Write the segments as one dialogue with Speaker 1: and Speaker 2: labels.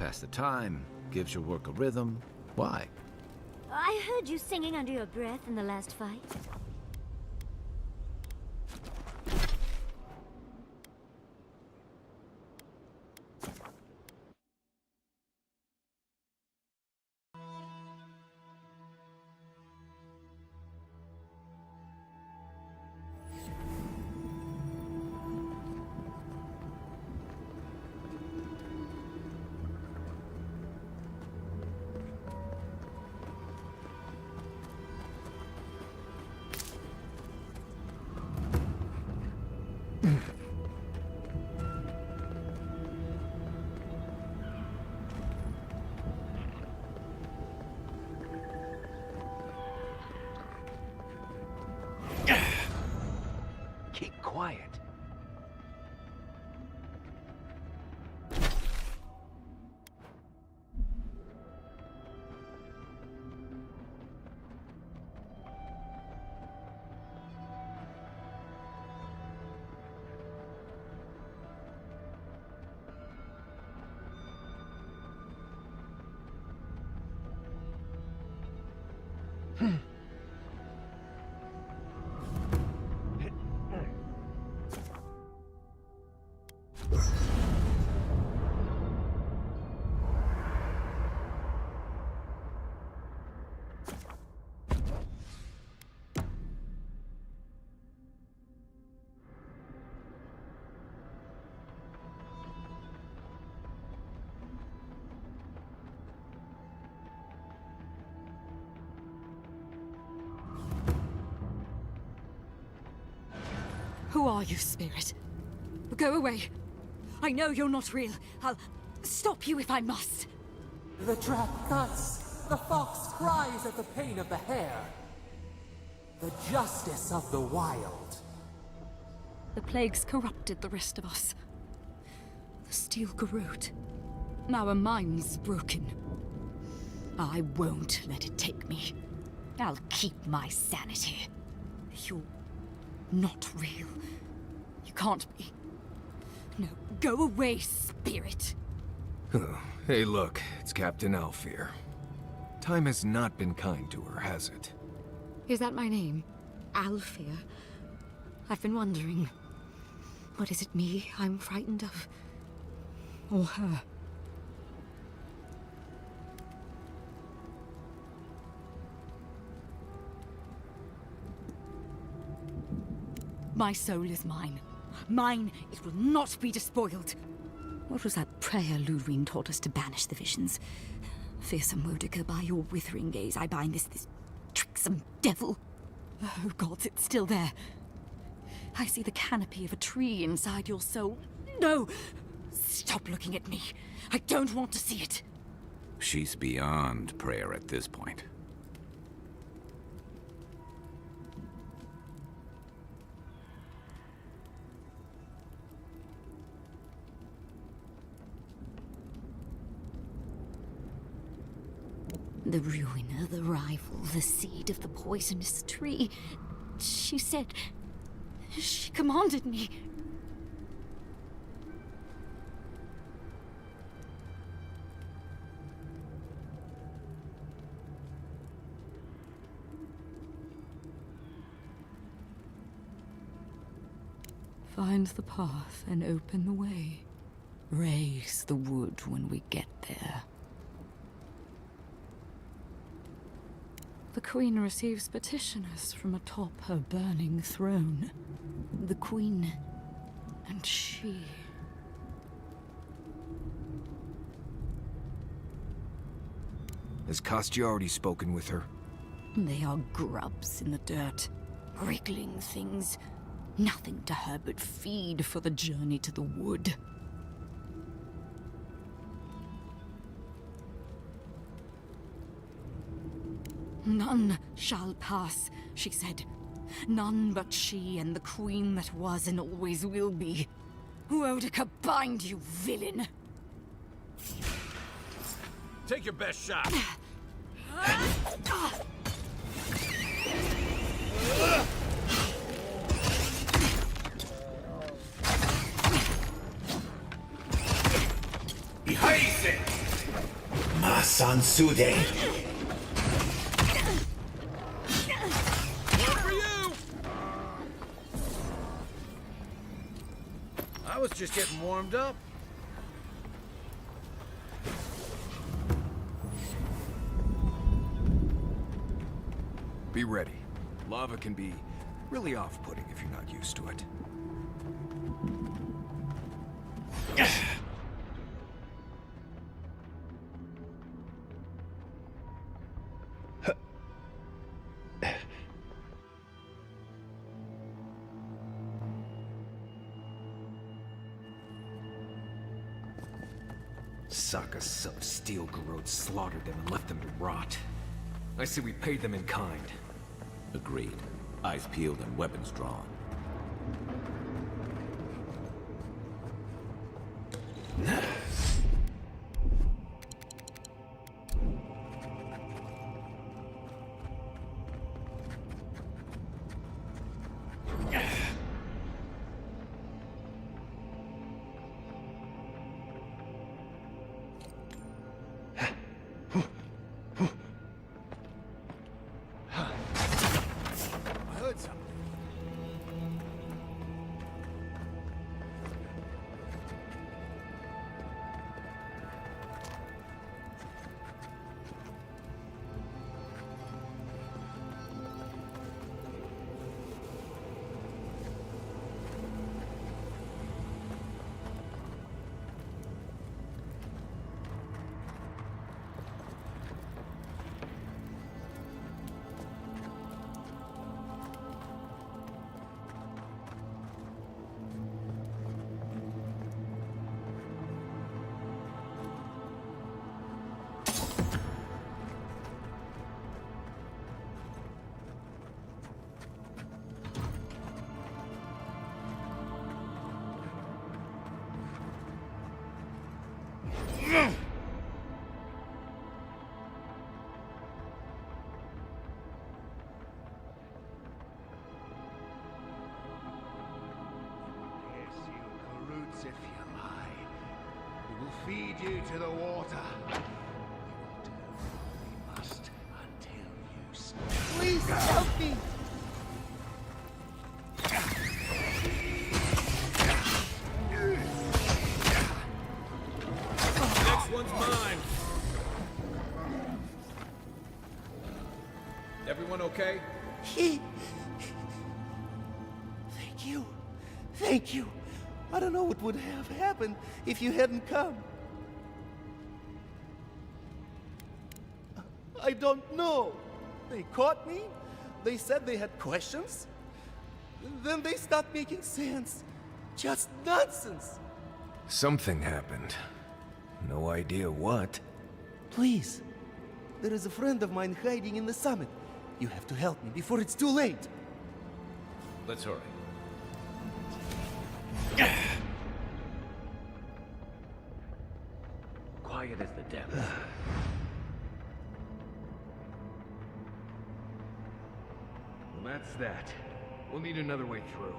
Speaker 1: pass the time, gives your work a rhythm. Why?
Speaker 2: I heard you singing under your breath in the last fight.
Speaker 1: Keep quiet.
Speaker 3: Who are you, spirit? Go away. I know you're not real. I'll stop you if I must.
Speaker 4: The trap cuts. The fox cries at the pain of the hare. The justice of the wild.
Speaker 3: The plagues corrupted the rest of us. The steel garrote. Our minds broken. I won't let it take me. I'll keep my sanity. You're not real. You can't be. No, go away, spirit.
Speaker 5: Hey, look, it's Captain Alfear. Time has not been kind to her, has it?
Speaker 3: Is that my name? Alfear? I've been wondering. What is it me I'm frightened of? Or her? My soul is mine. Mine, it will not be despoiled. What was that prayer Ludwine taught us to banish the visions? Fearsome Modica, by your withering gaze, I bind this tricksome devil. Oh gods, it's still there. I see the canopy of a tree inside your soul. No! Stop looking at me. I don't want to see it.
Speaker 6: She's beyond prayer at this point.
Speaker 3: The ruiner, the rival, the seed of the poisonous tree. She said... She commanded me. Find the path and open the way. Raise the wood when we get there. The Queen receives petitioners from atop her burning throne. The Queen and she.
Speaker 5: Has Kostya already spoken with her?
Speaker 3: They are grubs in the dirt, wriggling things. Nothing to her but feed for the journey to the wood. None shall pass, she said. None but she and the queen that was and always will be. Wodica, bind you, villain!
Speaker 1: Take your best shot.
Speaker 6: Behind it!
Speaker 7: Sansude.
Speaker 1: One for you! I was just getting warmed up.
Speaker 5: Be ready. Lava can be really off-putting if you're not used to it. Saka's son of Steel Garrod slaughtered them and left them to rot. I say we pay them in kind.
Speaker 6: Agreed. Eyes peeled and weapons drawn.
Speaker 1: I heard something.
Speaker 8: Yes, you Karoots, if you lie. We will feed you to the water. We will do what we must until you stop.
Speaker 4: Please help me!
Speaker 1: Next one's mine. Everyone okay?
Speaker 4: Thank you. Thank you. I don't know what would have happened if you hadn't come. I don't know. They caught me. They said they had questions. Then they stopped making sense. Just nonsense.
Speaker 5: Something happened. No idea what.
Speaker 4: Please. There is a friend of mine hiding in the summit. You have to help me before it's too late.
Speaker 1: Let's hurry. Quiet as the devil.
Speaker 5: Well, that's that. We'll need another way through.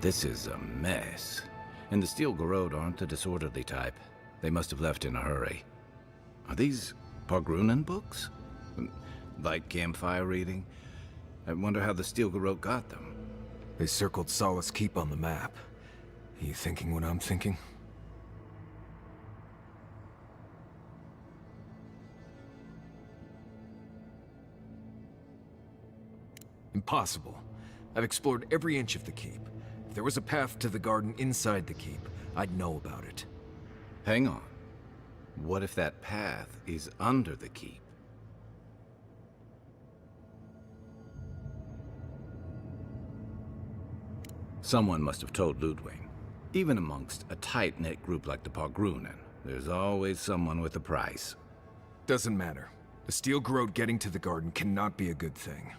Speaker 6: This is a mess. And the Steel Garrod aren't the disorderly type. They must have left in a hurry. Are these Pargrunen books? Like campfire reading? I wonder how the Steel Garrod got them.
Speaker 5: They circled Solace Keep on the map. Are you thinking what I'm thinking? Impossible. I've explored every inch of the keep. If there was a path to the garden inside the keep, I'd know about it.
Speaker 6: Hang on. What if that path is under the keep? Someone must have told Ludwig. Even amongst a tight-knit group like the Pargrunen, there's always someone with a price.
Speaker 5: Doesn't matter. The Steel Garrod getting to the garden cannot be a good thing.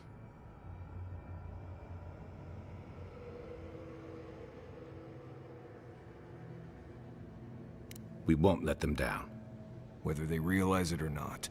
Speaker 6: We won't let them down.
Speaker 5: Whether they realize it or not.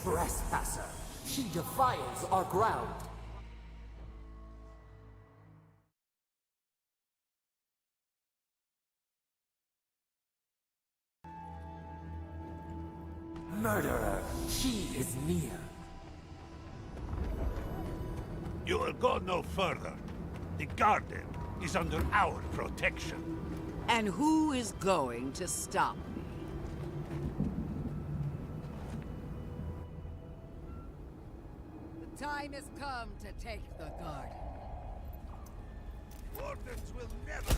Speaker 7: Trespasser! She defiles our ground! Murderer! She is near!
Speaker 8: You will go no further. The garden is under our protection.
Speaker 9: And who is going to stop me? The time has come to take the garden.
Speaker 8: Wardens will never...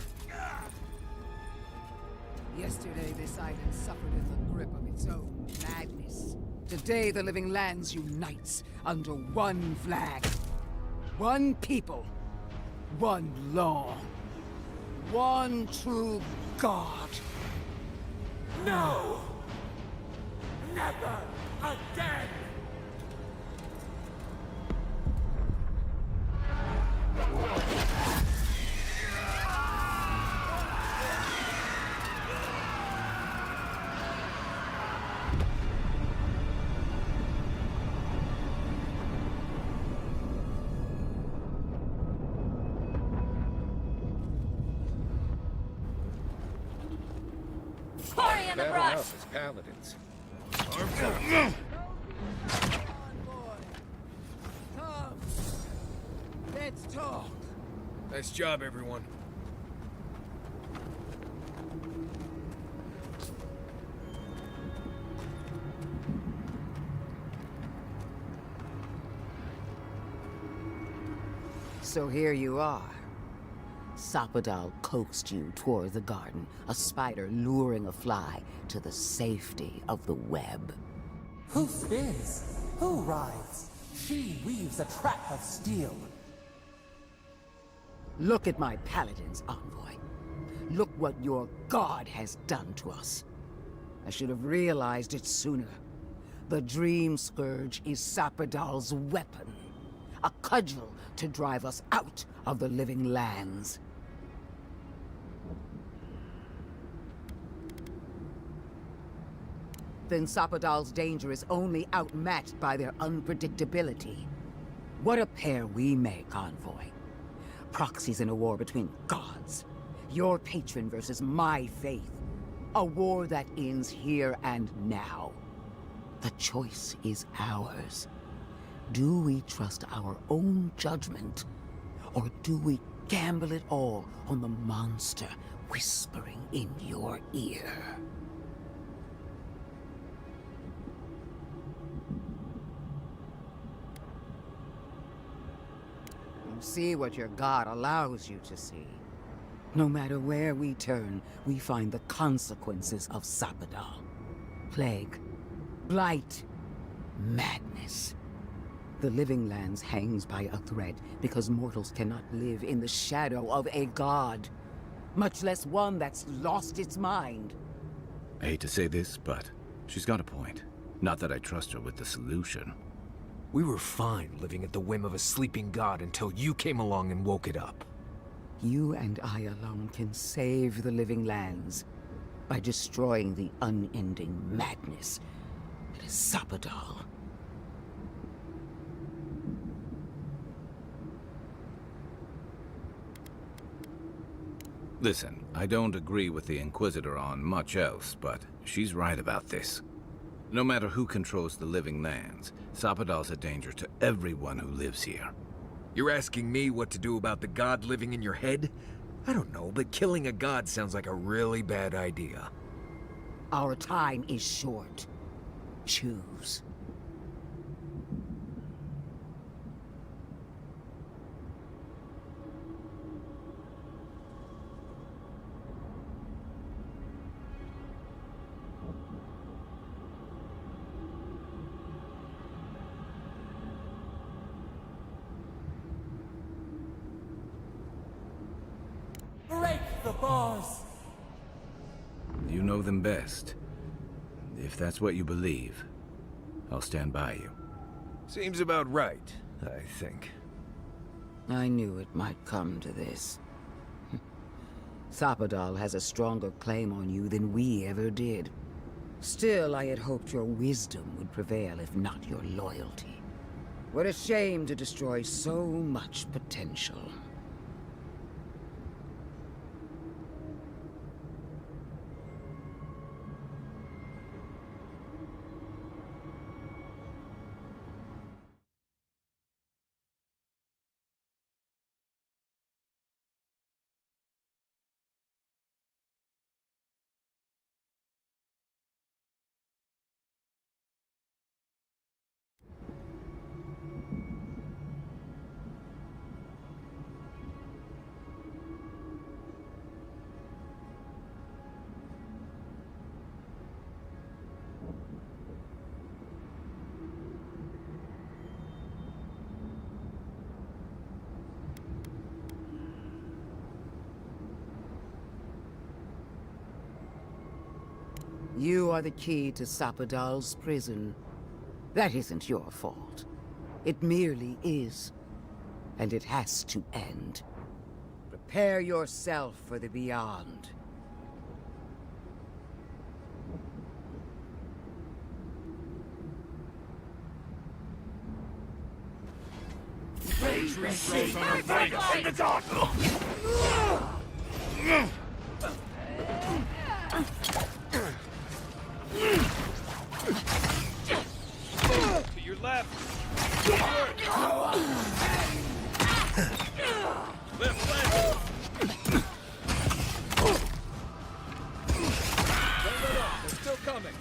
Speaker 9: Yesterday, this island suffered in the grip of its own madness. Today, the living lands unites under one flag. One people. One law. One true God.
Speaker 7: No! Never again!
Speaker 2: Hurry in the brush!
Speaker 1: as paladins.
Speaker 9: Come! Let's talk.
Speaker 5: Nice job, everyone.
Speaker 9: So here you are. Sapadal coaxed you toward the garden, a spider luring a fly to the safety of the web.
Speaker 7: Who spins? Who rides? She weaves a trap of steel.
Speaker 9: Look at my paladin's envoy. Look what your god has done to us. I should have realized it sooner. The Dream Scourge is Sapadal's weapon. A cudgel to drive us out of the living lands. Then Sapadal's danger is only outmatched by their unpredictability. What a pair we make, Envoy. Proxies in a war between gods. Your patron versus my faith. A war that ends here and now. The choice is ours. Do we trust our own judgment? Or do we gamble it all on the monster whispering in your ear? You see what your god allows you to see. No matter where we turn, we find the consequences of Sapadal. Plague, blight, madness. The living lands hangs by a thread because mortals cannot live in the shadow of a god. much less one that's lost its mind.
Speaker 6: I hate to say this, but she's got a point. Not that I trust her with the solution.
Speaker 5: We were fine living at the whim of a sleeping god until you came along and woke it up.
Speaker 9: You and I alone can save the living lands by destroying the unending madness that is Sapadal.
Speaker 6: Listen, I don't agree with the Inquisitor on much else, but she's right about this. No matter who controls the living lands, Sapadal's a danger to everyone who lives here.
Speaker 5: You're asking me what to do about the god living in your head? I don't know, but killing a god sounds like a really bad idea.
Speaker 9: Our time is short. Choose.
Speaker 7: Break the bars!
Speaker 6: You know them best. If that's what you believe, I'll stand by you.
Speaker 5: Seems about right, I think.
Speaker 9: I knew it might come to this. Sapadal has a stronger claim on you than we ever did. Still, I had hoped your wisdom would prevail, if not your loyalty. What a shame to destroy so much potential. You are the key to Sapadal's prison. That isn't your fault. It merely is. And it has to end. Prepare yourself for the beyond.
Speaker 1: To your left. Forward. Left, left. Don't let up. They're still coming.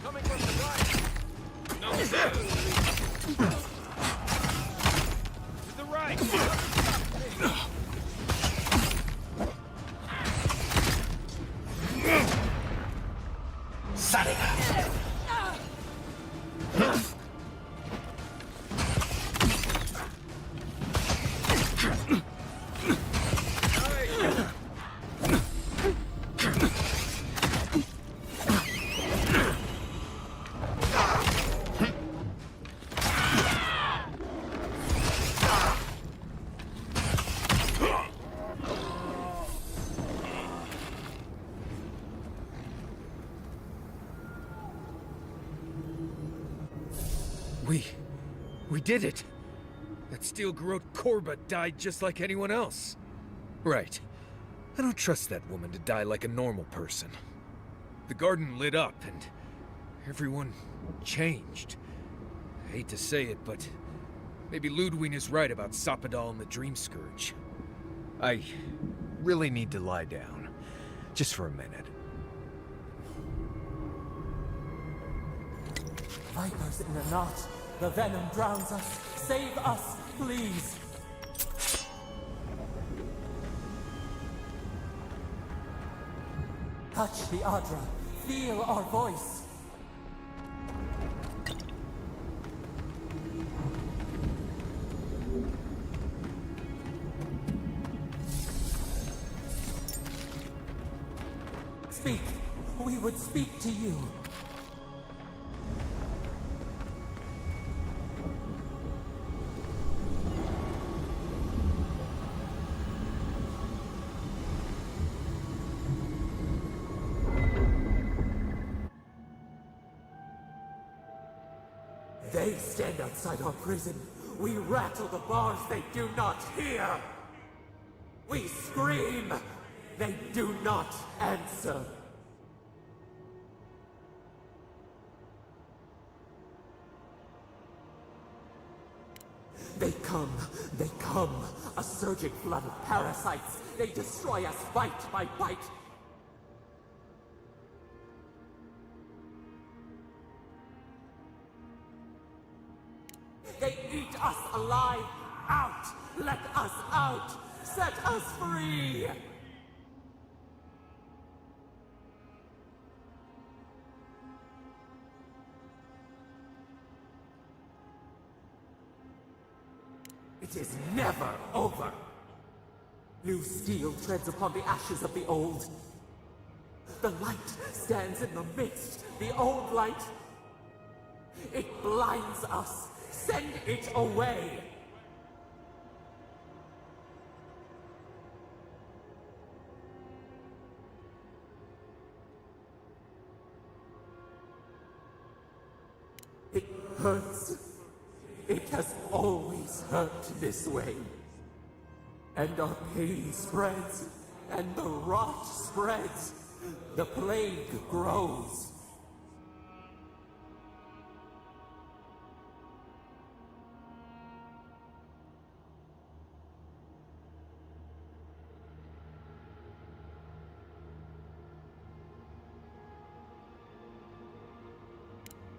Speaker 1: Coming from the right. No, to the right.
Speaker 5: We did it! That steel garrote Korba died just like anyone else. Right. I don't trust that woman to die like a normal person. The garden lit up and everyone changed. I hate to say it, but maybe Ludwig is right about Sapadal and the Dream Scourge. I really need to lie down. Just for a minute.
Speaker 7: Vipers in a knot. The venom drowns us. Save us, please. Touch the Adra. Feel our voice. Speak. We would speak to you. They stand outside our prison. We rattle the bars they do not hear. We scream. They do not answer. They come, a surging flood of parasites. They destroy us bite by bite. They eat us alive. Out! Let us out! Set us free! It is never over. New steel treads upon the ashes of the old. The light stands in the midst, the old light. It blinds us. Send it away! It hurts. It has always hurt this way. And our pain spreads, and the rot spreads. The plague grows.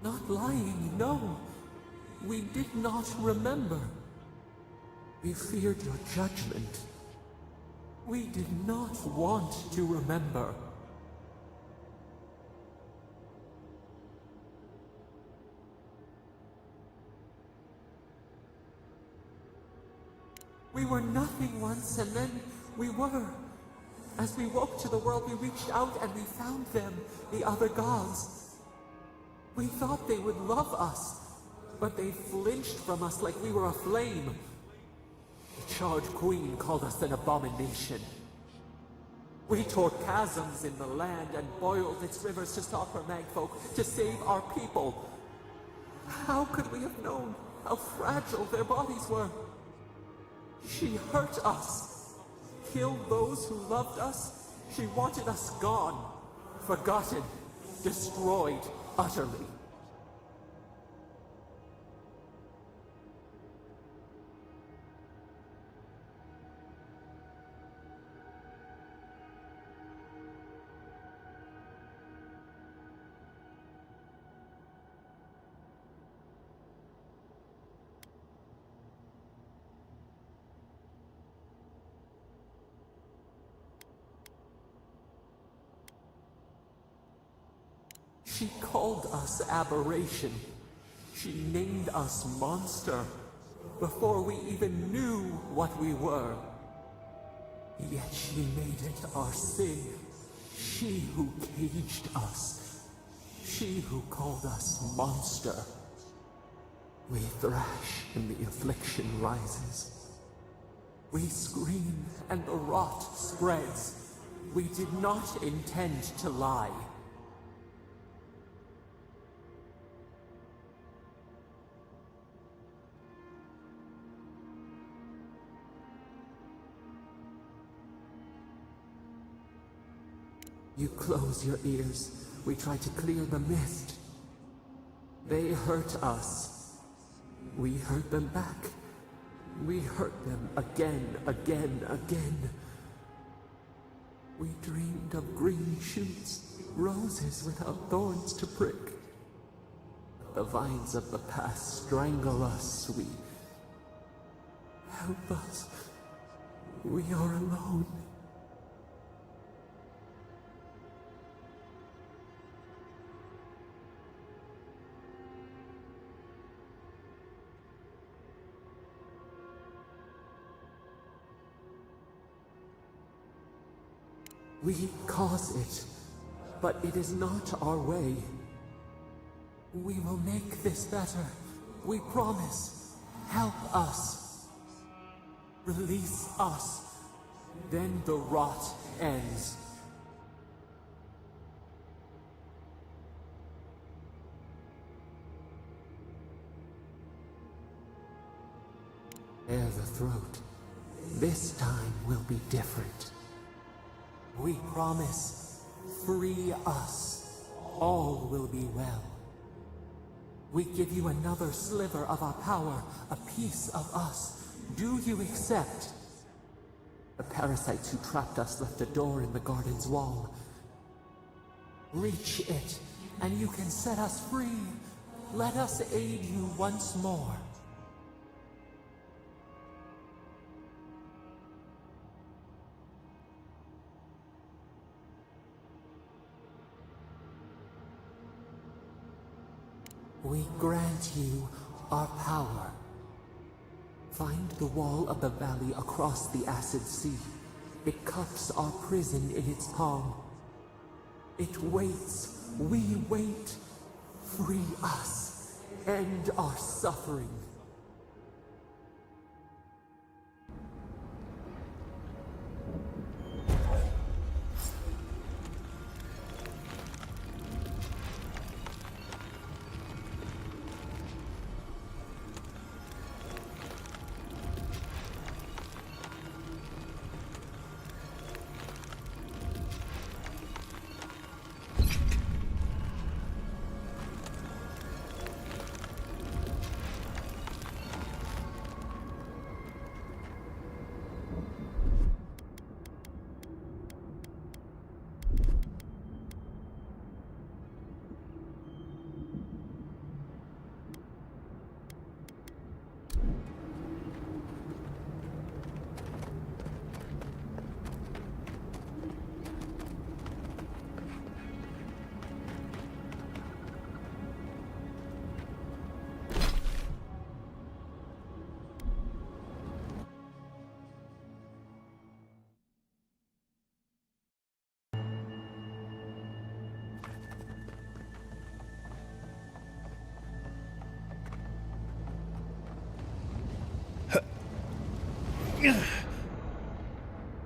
Speaker 7: Not lying, no. We did not remember. We feared your judgment. We did not want to remember. We were nothing once, and then we were. As we woke to the world, we reached out and we found them, the other gods. We thought they would love us, but they flinched from us like we were a flame. The Charred Queen called us an abomination. We tore chasms in the land and boiled its rivers to stop her magfolk, to save our people. How could we have known how fragile their bodies were? She hurt us, killed those who loved us. She wanted us gone, forgotten, destroyed utterly. She called us aberration. She named us monster before we even knew what we were. Yet she made it our sin. She who caged us. She who called us monster. We thrash and the affliction rises. We scream and the rot spreads. We did not intend to lie. You close your ears. We try to clear the mist. They hurt us. We hurt them back. We hurt them again, again, again. We dreamed of green shoots, roses without thorns to prick. The vines of the past strangle us. Help us. We are alone. We cause it, but it is not our way. We will make this better. We promise. Help us. Release us. Then the rot ends. Bare the throat. This time will be different. We promise. Free us. All will be well. We give you another sliver of our power, a piece of us. Do you accept? The parasites who trapped us left a door in the garden's wall. Reach it, and you can set us free. Let us aid you once more. We grant you our power. Find the wall of the valley across the acid sea. It cups our prison in its palm. It waits. We wait. Free us. End our suffering.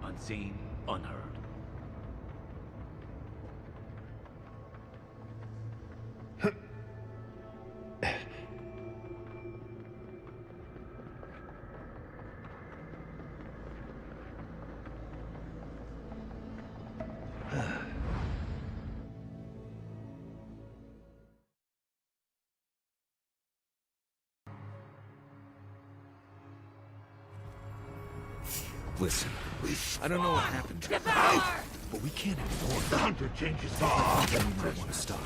Speaker 8: Unseen, unheard.
Speaker 5: Listen, I don't know what happened to her, but we can't ignore it.
Speaker 8: The hunter changes his
Speaker 5: Then we might want to stop.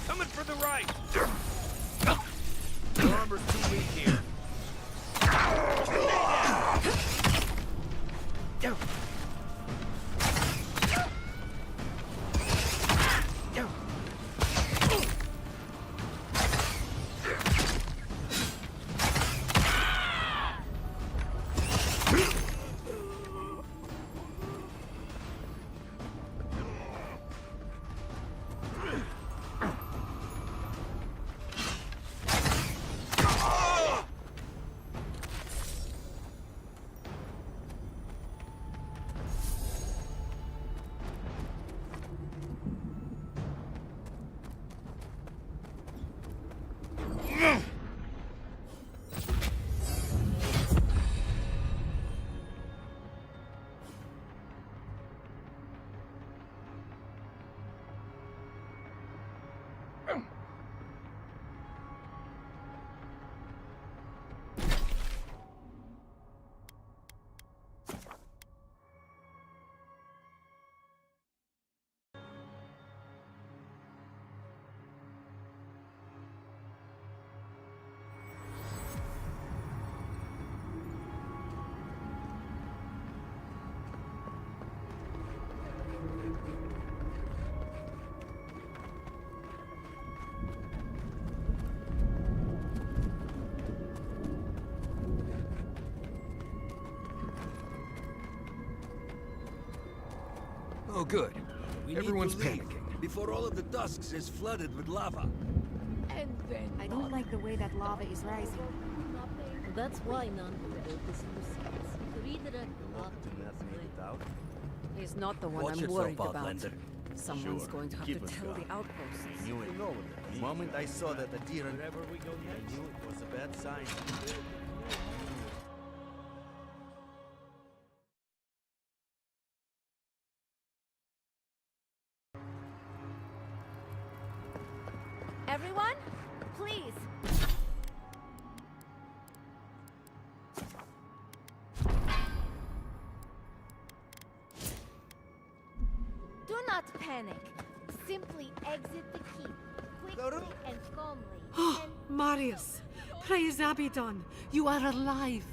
Speaker 1: Coming for the right! Your armor's too weak here.
Speaker 5: Oh, good. Everyone's
Speaker 1: need to leave
Speaker 5: panicking.
Speaker 1: before all of the Dusks is flooded with lava.
Speaker 7: And then
Speaker 10: I don't like the way that lava is rising.
Speaker 11: That's why none built this nuisance. Redirect the lava to its way.
Speaker 10: He's not the one
Speaker 1: Watch
Speaker 10: I'm
Speaker 1: yourself,
Speaker 10: worried about.
Speaker 1: Outlander.
Speaker 10: Someone's
Speaker 4: Sure.
Speaker 10: going to have
Speaker 4: Keep
Speaker 10: to
Speaker 4: us
Speaker 10: tell the
Speaker 4: going.
Speaker 10: outposts.
Speaker 4: I knew it. The moment I saw that the deer and
Speaker 1: Wherever we go
Speaker 4: I
Speaker 1: next.
Speaker 4: knew it was a bad sign.
Speaker 2: Everyone, please. Do not panic. Simply exit the keep quickly and calmly.
Speaker 12: Oh, Marius, praise Abaddon, you are alive.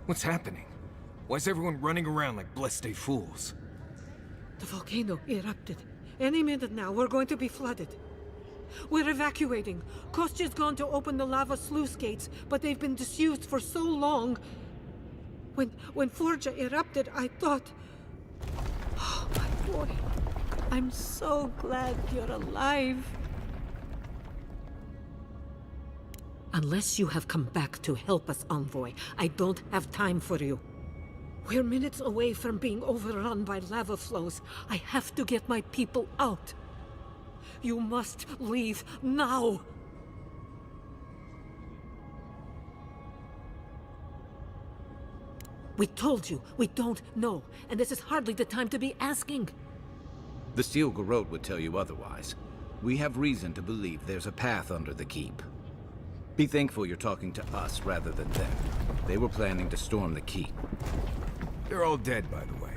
Speaker 5: What's happening? Why is everyone running around like blessed fools?
Speaker 12: The volcano erupted. Any minute now, we're going to be flooded. We're evacuating. Kostya's gone to open the lava sluice gates, but they've been disused for so long. When Forja erupted, I thought... Oh, my boy. I'm so glad you're alive. Unless you have come back to help us, Envoy, I don't have time for you. We're minutes away from being overrun by lava flows. I have to get my people out. You must leave now! We told you, we don't know, and this is hardly the time to be asking.
Speaker 6: The Steel Garrote would tell you otherwise. We have reason to believe there's a path under the keep. Be thankful you're talking to us rather than them. They were planning to storm the keep.
Speaker 5: They're all dead, by the way.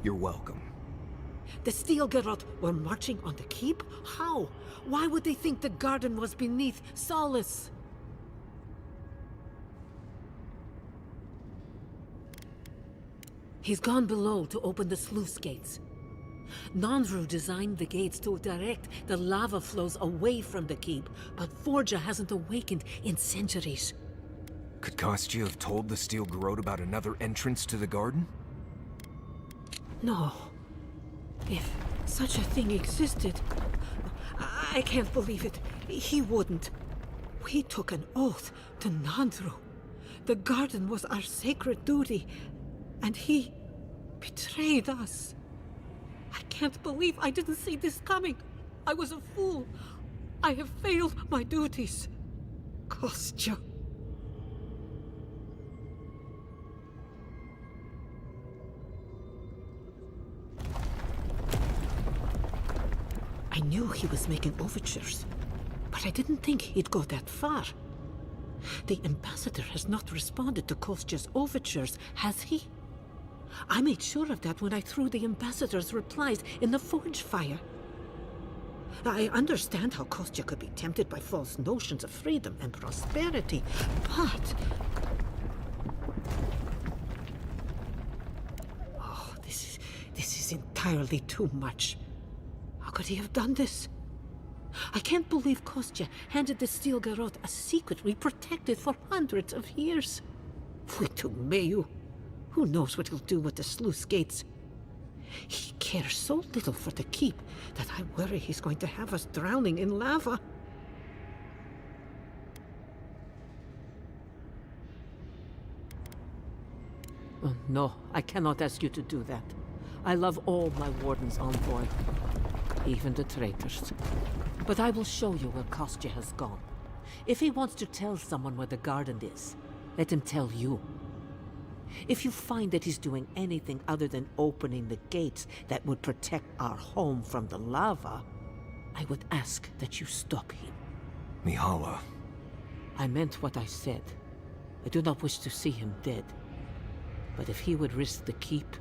Speaker 5: You're welcome.
Speaker 12: The Steel Garrote were marching on the keep? How? Why would they think the garden was beneath Solace? He's gone below to open the sluice gates. Nandru designed the gates to direct the lava flows away from the keep, but Forja hasn't awakened in centuries.
Speaker 5: Could Kostya have told the Steel Garrote about another entrance to the garden?
Speaker 12: No. If such a thing existed, I can't believe it. He wouldn't. We took an oath to Nandru. The garden was our sacred duty, and he betrayed us. I can't believe I didn't see this coming. I was a fool. I have failed my duties. Kostya. I knew he was making overtures, but I didn't think he'd go that far. The ambassador has not responded to Kostya's overtures, has he? I made sure of that when I threw the ambassador's replies in the forge fire. I understand how Kostya could be tempted by false notions of freedom and prosperity, but... Oh, this is entirely too much. How could he have done this? I can't believe Kostya handed the Steel Garrote a secret we protected for hundreds of years. Fuitu Meu. Who knows what he'll do with the sluice gates? He cares so little for the keep that I worry he's going to have us drowning in lava. Oh, no, I cannot ask you to do that. I love all my wardens, Envoy. Even the traitors. But I will show you where Kostya has gone. If he wants to tell someone where the garden is, let him tell you. If you find that he's doing anything other than opening the gates that would protect our home from the lava, I would ask that you stop him.
Speaker 5: Mihala.
Speaker 12: I meant what I said. I do not wish to see him dead. But if he would risk the keep,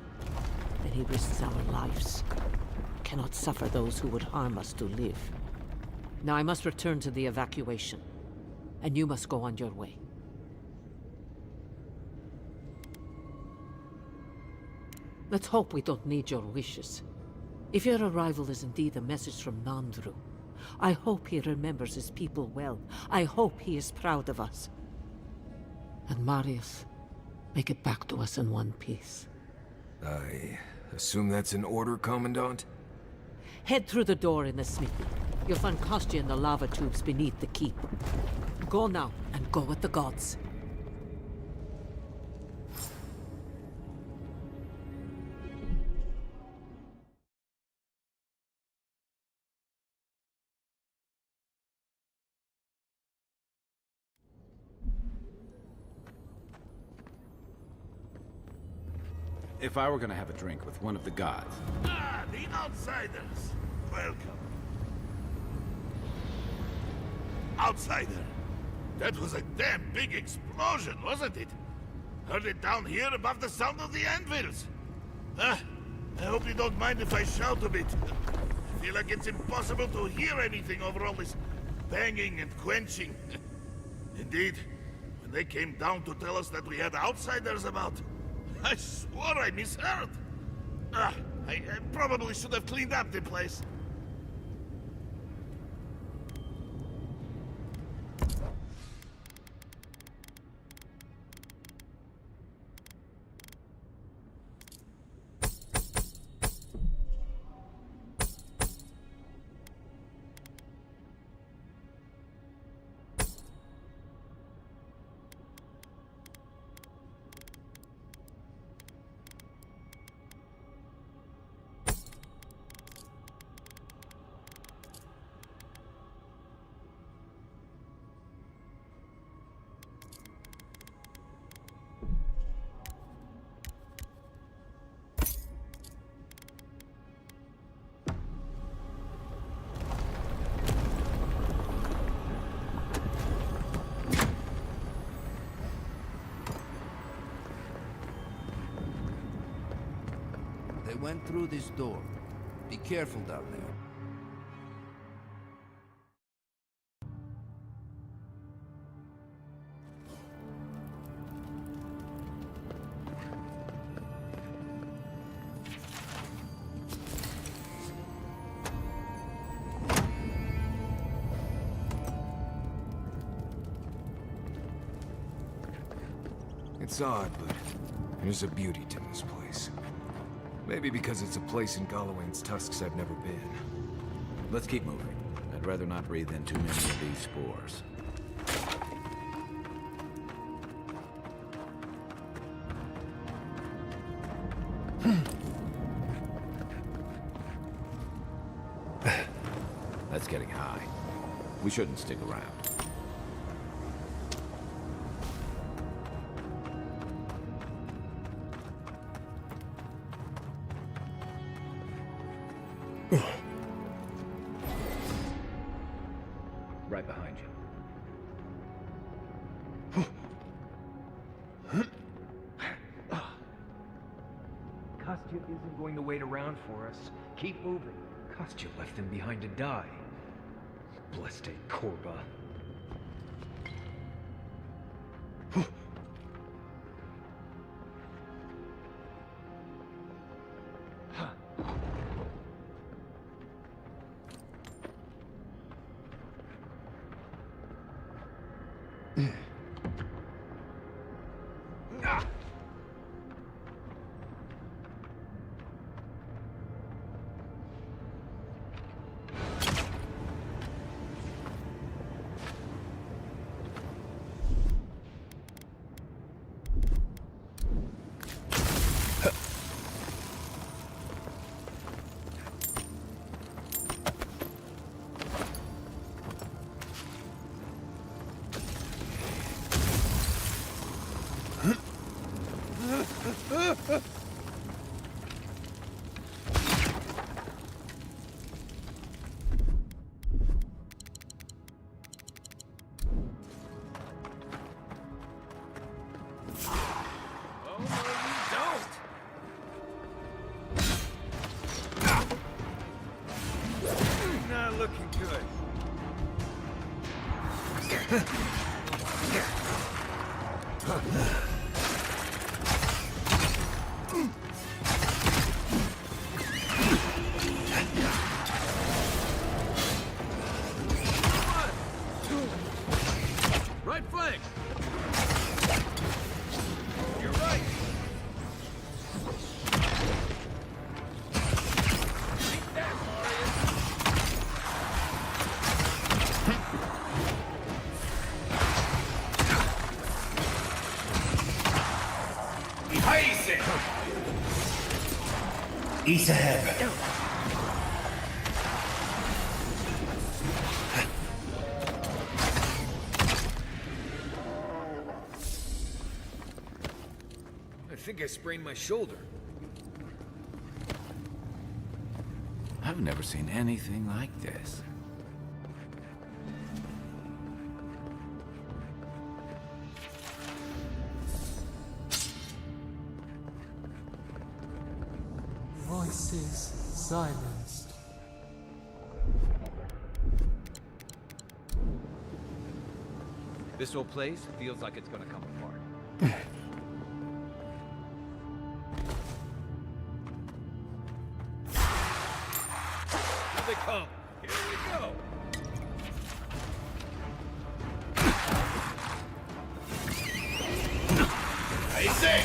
Speaker 12: then he risks our lives. I cannot suffer those who would harm us to live. Now I must return to the evacuation, and you must go on your way. Let's hope we don't need your wishes. If your arrival is indeed a message from Nandru, I hope he remembers his people well. I hope he is proud of us. And Marius, make it back to us in one piece.
Speaker 5: Assume that's an order, Commandant?
Speaker 12: Head through the door in the smithy. You'll find Kostya in the lava tubes beneath the keep. Go now, and go with the gods.
Speaker 6: If I were gonna have a drink with one of the gods...
Speaker 8: Ah, the outsiders! Welcome. Outsider! That was a damn big explosion, wasn't it? Heard it down here above the sound of the anvils. Ah, I hope you don't mind if I shout a bit. I feel like it's impossible to hear anything over all this banging and quenching. Indeed, when they came down to tell us that we had outsiders about, I swore I misheard. Ah, I probably should have cleaned up the place.
Speaker 13: They went through this door. Be careful down there.
Speaker 5: It's odd, but there's a beauty to this place. Maybe because it's a place in Galawain's tusks I've never been.
Speaker 6: Let's keep moving. I'd rather not breathe in too many of these spores. That's getting high. We shouldn't stick around. Right behind you.
Speaker 5: Kostya isn't going to wait around for us. Keep moving. Kostya left him behind to die. Blessed a Korba. Right flank! You're right!
Speaker 14: Ease ahead.
Speaker 5: I think I sprained my shoulder.
Speaker 6: I've never seen anything like this.
Speaker 7: Voices silenced.
Speaker 15: This old place feels like it's gonna come apart.
Speaker 5: Here they come. Here we go.
Speaker 14: I say!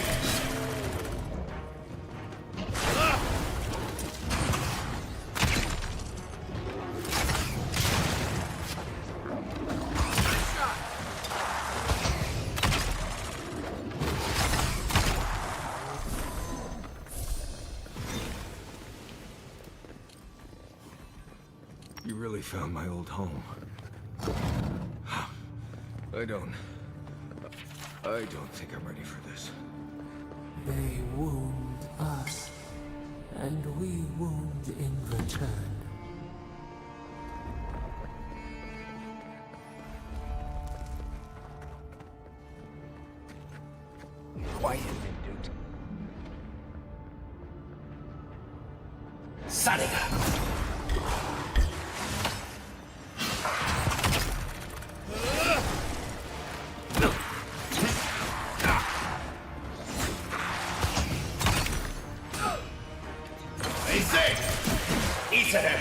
Speaker 5: You really found my old home. I don't think I'm ready for this.
Speaker 7: They wound us, and we wound in return.
Speaker 14: Quiet, dude. Sonic! Eat at him!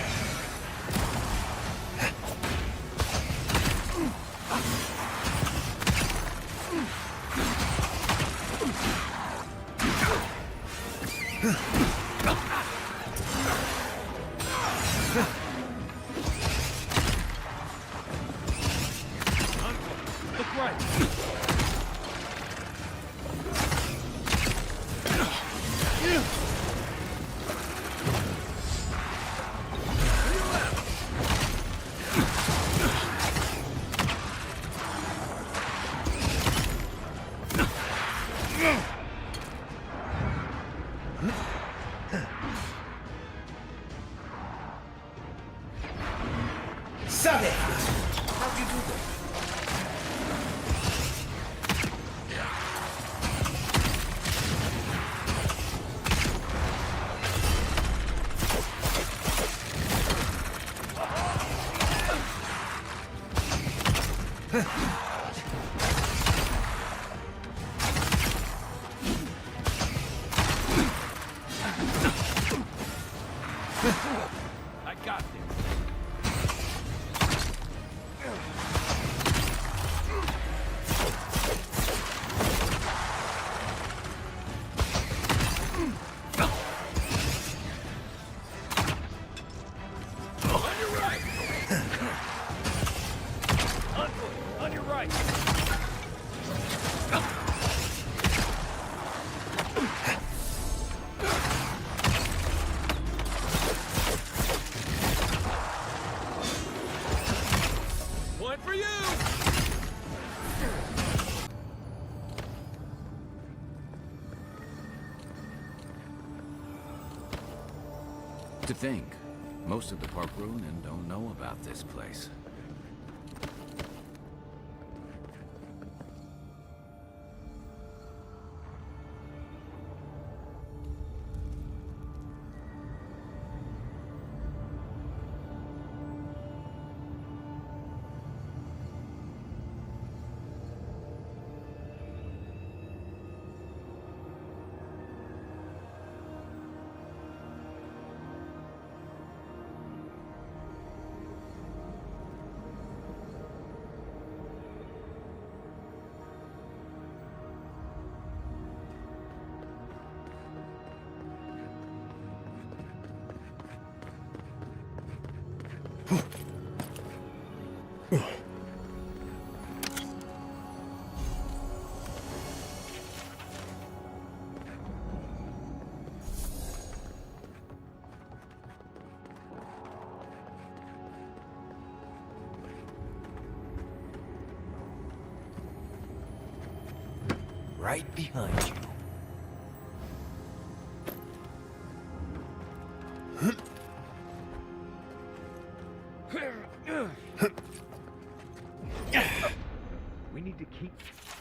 Speaker 5: Look right.
Speaker 14: Stop it! How'd you do that?
Speaker 15: I got this.
Speaker 5: On your right. On your right. One for you!
Speaker 6: To think, most of the Park Runen don't know about this place.
Speaker 14: right behind you.
Speaker 15: We need to keep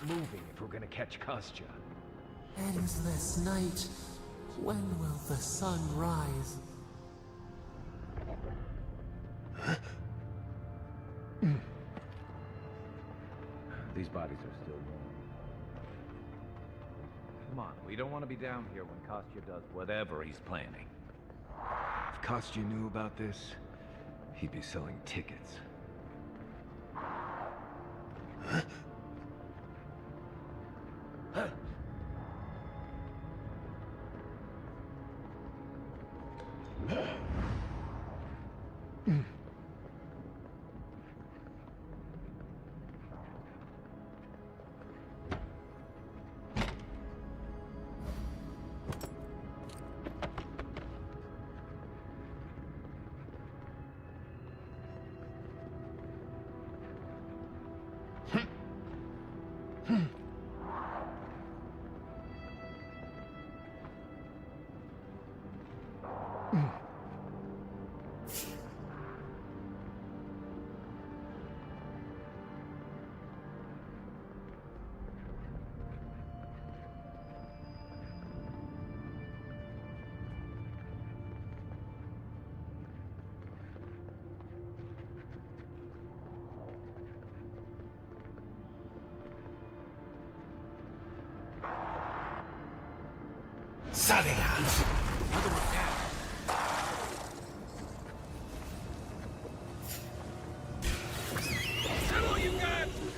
Speaker 15: moving if we're gonna catch Kostya.
Speaker 7: Endless night. When will the sun rise?
Speaker 15: These bodies are still warm. Come on, we don't want to be down here when Kostya does whatever he's planning. If Kostya knew about this, he'd be selling tickets.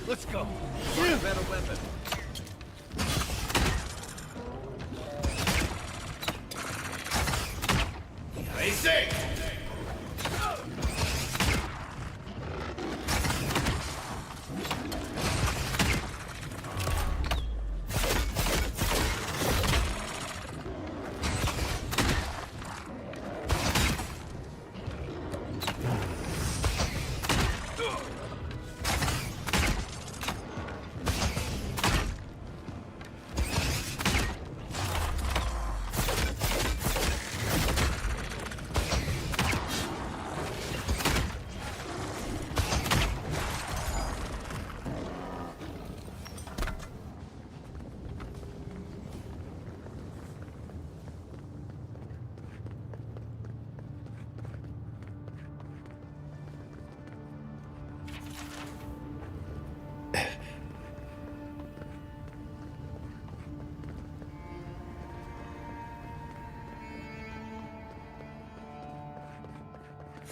Speaker 5: Let's go.
Speaker 15: Find a better weapon.
Speaker 8: Easy!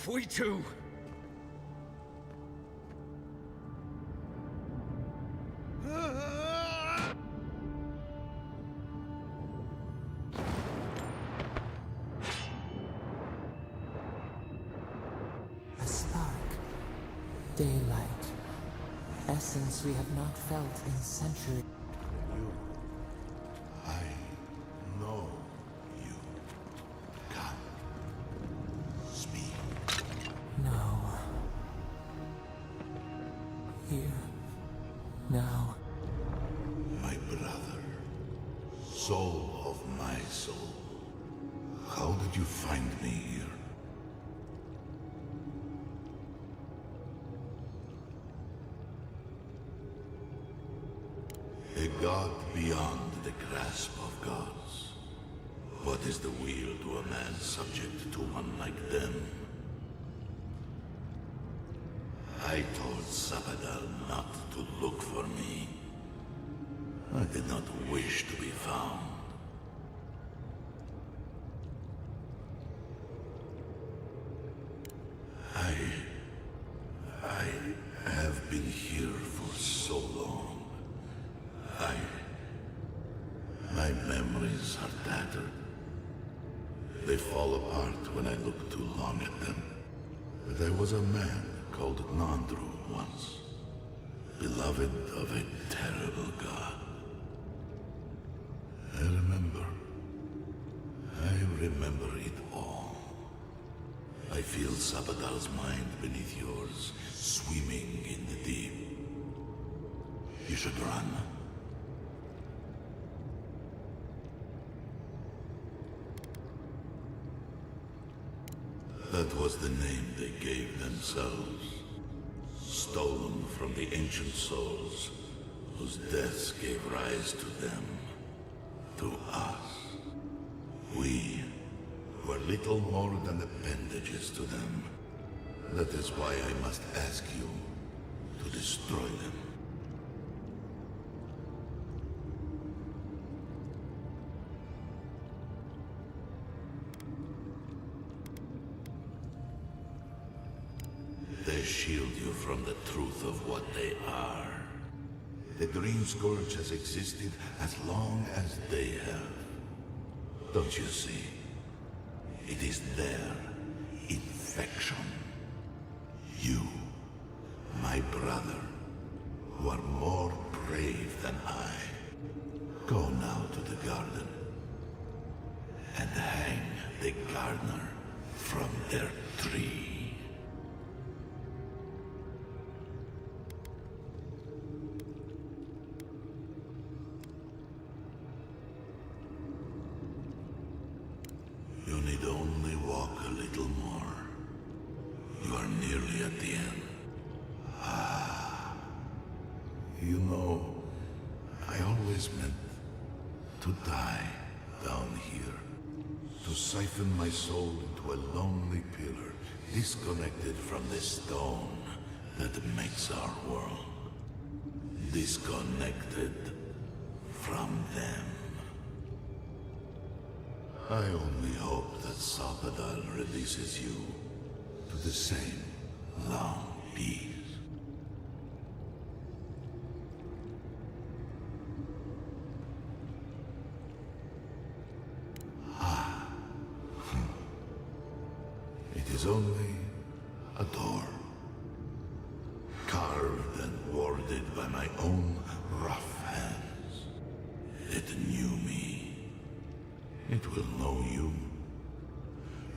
Speaker 5: We too.
Speaker 7: A spark. Daylight. Essence we have not felt in centuries.
Speaker 8: I know you. Come. Speak.
Speaker 7: No. Here. Now.
Speaker 8: My brother. Soul of my soul. How did you find me here? A god beyond the grasp of gods. What is the will to a man subject to one like them? I told Sabadal not to look for me. I did not wish to be found. I have been here for so long. My memories are tattered. They fall apart when I look too long at them. There was a man called Nandru once, beloved of a terrible god. I remember it all. I feel Sabadal's mind beneath yours, swimming in the deep. You should run. That was the name they gave themselves. Stolen from the ancient souls, whose deaths gave rise to them. To us. We were little more than appendages to them. That is why I must ask you to destroy them. They shield you from the truth of what they are. The Dream Scourge has existed as long as they have. Don't you see? It is their infection. You, my brother, who are more brave than I, go now to the garden and hang the gardener from their tree. You need only walk a little more. You are nearly at the end. Ah. You know, I always meant to die down here. To siphon my soul into a lonely pillar, disconnected from the stone that makes our world. Disconnected from them. I only hope that Salvador releases you to the same long peace. It is only a door, carved and warded by my own rough hands. It knew me. It will know you,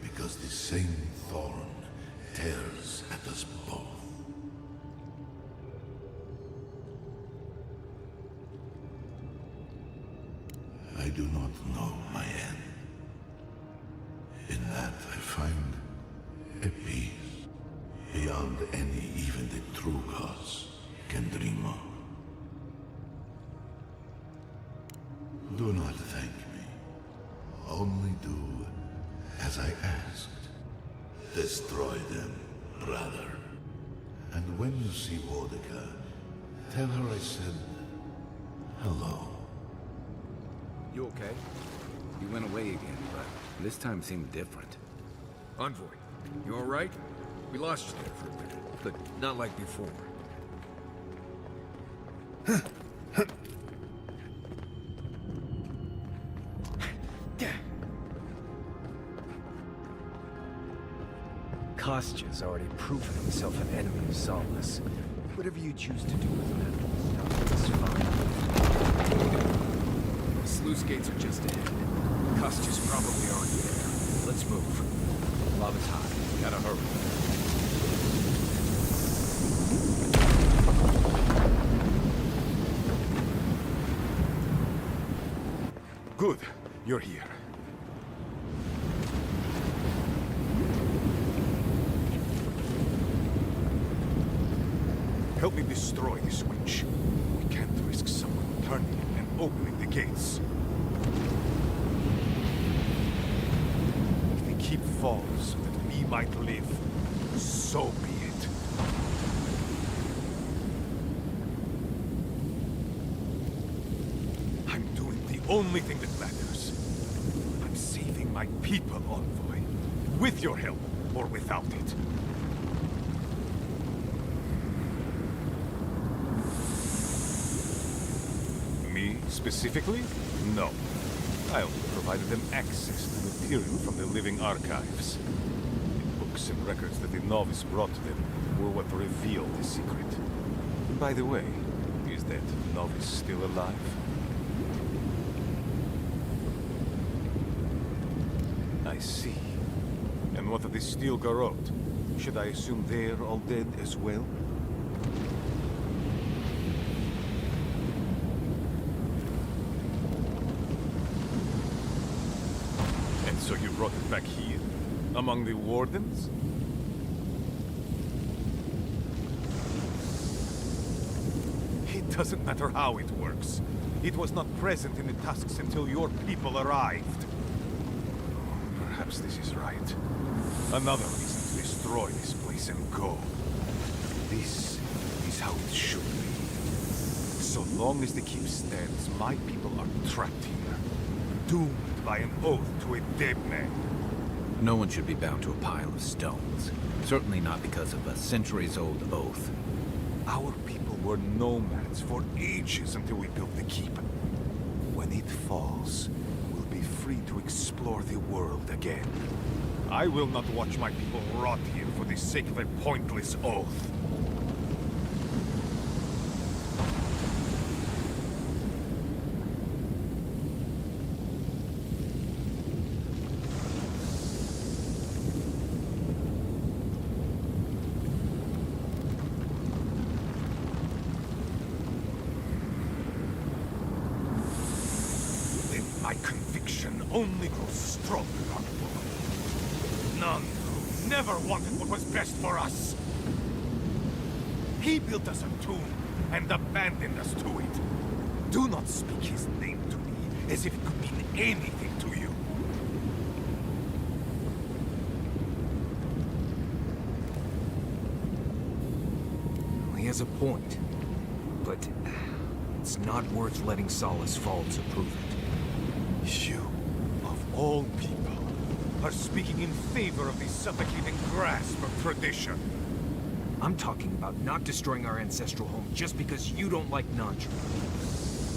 Speaker 8: because the same thorn tears at us both. I do not know my end. In that I find a peace beyond any even the true gods can dream of. Do not thank me. Only do as I asked. Destroy them, brother. And when you see Boudica, tell her I said hello.
Speaker 6: You okay? You went away again, but this time seemed different.
Speaker 5: Envoy, you alright? We lost you there for a minute, but not like before.
Speaker 15: Kostya's already proven himself an enemy of Solace. Whatever you choose to do with him, it's fine.
Speaker 5: The sluice gates are just ahead. Kostya's probably already there. Let's move.
Speaker 6: Lava's high. Gotta hurry.
Speaker 15: Good. You're here. Help me destroy this witch. We can't risk someone turning and opening the gates. If the keep falls so that we might live, so be it. I'm doing the only thing that matters. I'm saving my people, Envoy. With your help, or without it. Me, specifically? No. I only provided them access to material from the living archives. The books and records that the novice brought to them were what revealed the secret. By the way, is that novice still alive? I see. And what of the Steel Garrote? Should I assume they're all dead as well? And so you brought it back here? Among the wardens? It doesn't matter how it works. It was not present in the tasks until your people arrived. Perhaps this is right. Another reason to destroy this place and go. This is how it should be. So long as the keep stands, my people are trapped here. Doomed by an oath to a dead man.
Speaker 6: No one should be bound to a pile of stones. Certainly not because of a centuries-old oath.
Speaker 15: Our people were nomads for ages until we built the keep. When it falls, we'll be free to explore the world again. I will not watch my people rot here for the sake of a pointless oath. My conviction only grows stronger, Arthur. None who never wanted what was best for us. He built us a tomb and abandoned us to it. Do not speak his name to me as if it could mean anything to you.
Speaker 16: He has a point, but it's not worth letting Solace fall to prove it.
Speaker 15: You, of all people, are speaking in favor of the suffocating grasp of tradition.
Speaker 16: I'm talking about not destroying our ancestral home just because you don't like Nandra.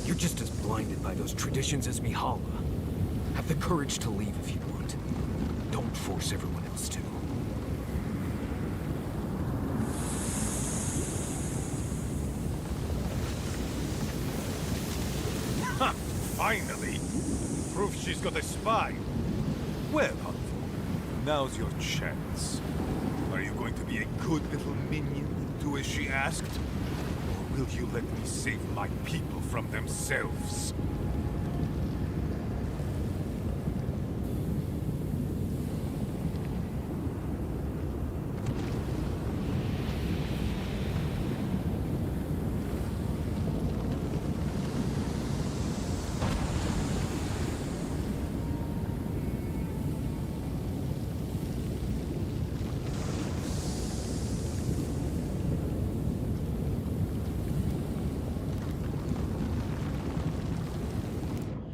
Speaker 16: You're just as blinded by those traditions as Mihala. Have the courage to leave if you want. Don't force everyone else to.
Speaker 15: Ha! Finally! Proof she's got a spy. Well, Huntful, now's your chance. Are you going to be a good little minion and do as she asked? Or will you let me save my people from themselves?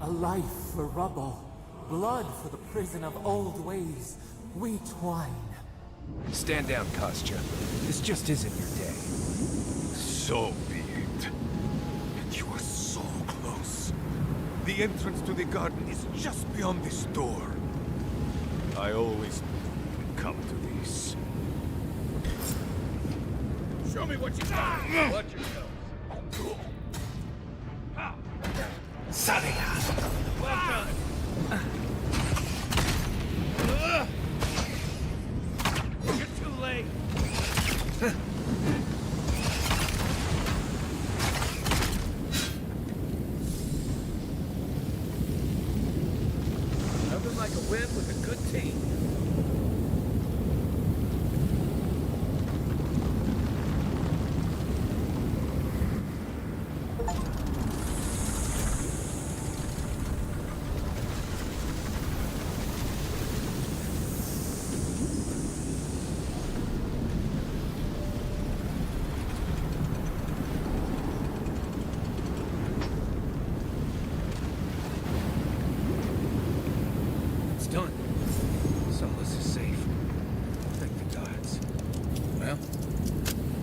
Speaker 7: A life for rubble, blood for the prison of old ways. We twine.
Speaker 16: Stand down, Kostya. This just isn't your day.
Speaker 15: So be it. And you are so close. The entrance to the garden is just beyond this door. I always knew it would come to this.
Speaker 1: Show me what you got! Watch yourself. Well done! You're too late! Nothing like a win with a good team.
Speaker 5: Done. Solace is safe. Thank the gods. Well,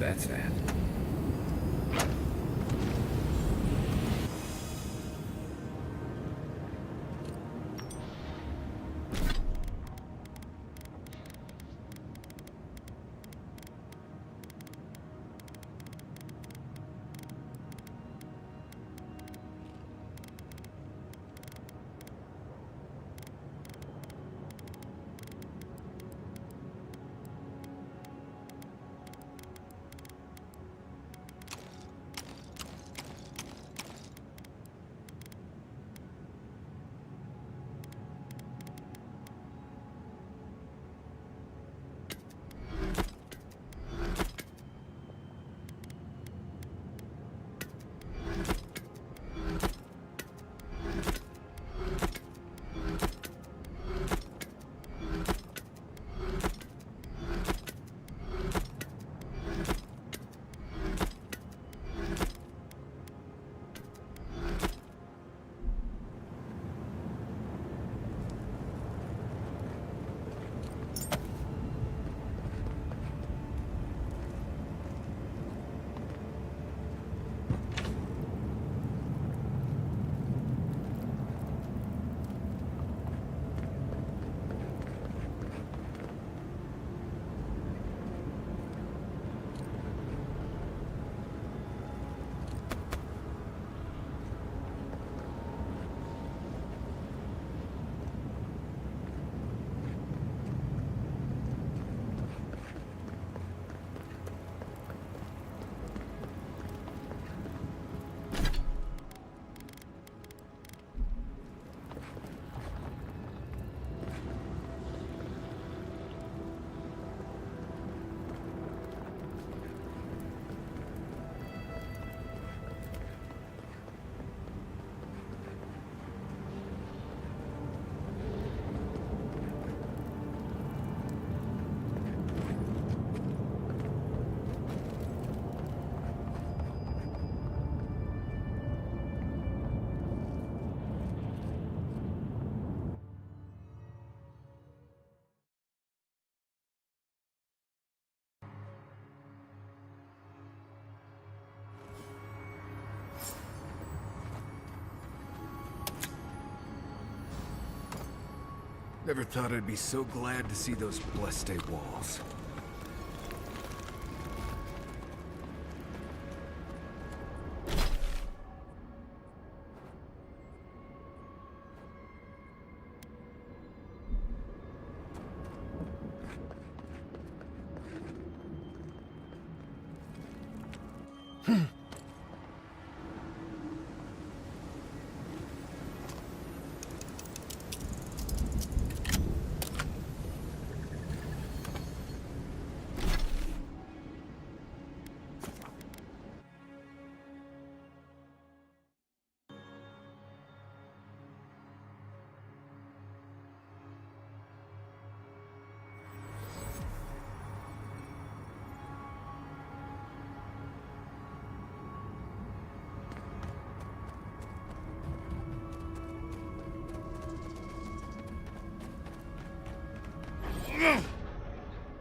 Speaker 5: that's that.
Speaker 16: Never thought I'd be so glad to see those blessed walls.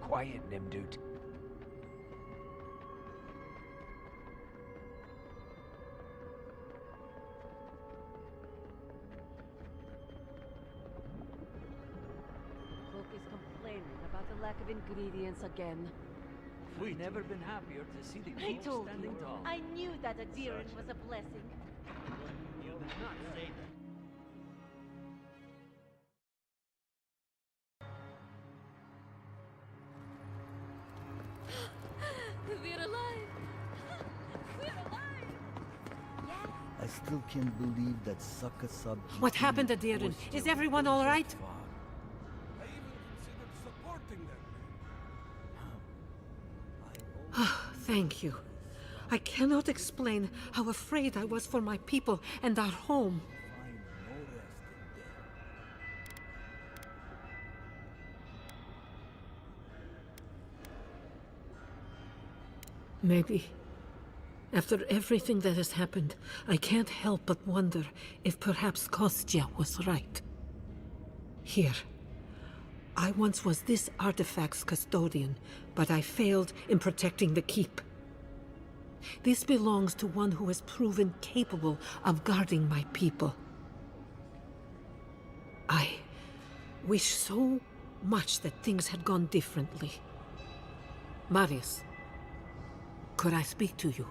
Speaker 14: Quiet, Nimdut.
Speaker 10: Cook is complaining about the lack of ingredients again.
Speaker 13: We've never been happier to see the
Speaker 2: I
Speaker 13: keep
Speaker 2: told
Speaker 13: standing
Speaker 2: you.
Speaker 13: tall.
Speaker 2: I knew that adherence was a blessing.
Speaker 13: You did not say that.
Speaker 2: We're alive! We're alive! Yes.
Speaker 17: I still can't believe that sucker sub.
Speaker 12: What happened, Adirin? Is everyone all right?
Speaker 8: I even considered supporting them.
Speaker 12: Thank you. I cannot explain how afraid I was for my people and our home. Maybe, after everything that has happened, I can't help but wonder if perhaps Kostya was right. Here, I once was this artifact's custodian, but I failed in protecting the keep. This belongs to one who has proven capable of guarding my people. I wish so much that things had gone differently. Marius, could I speak to you?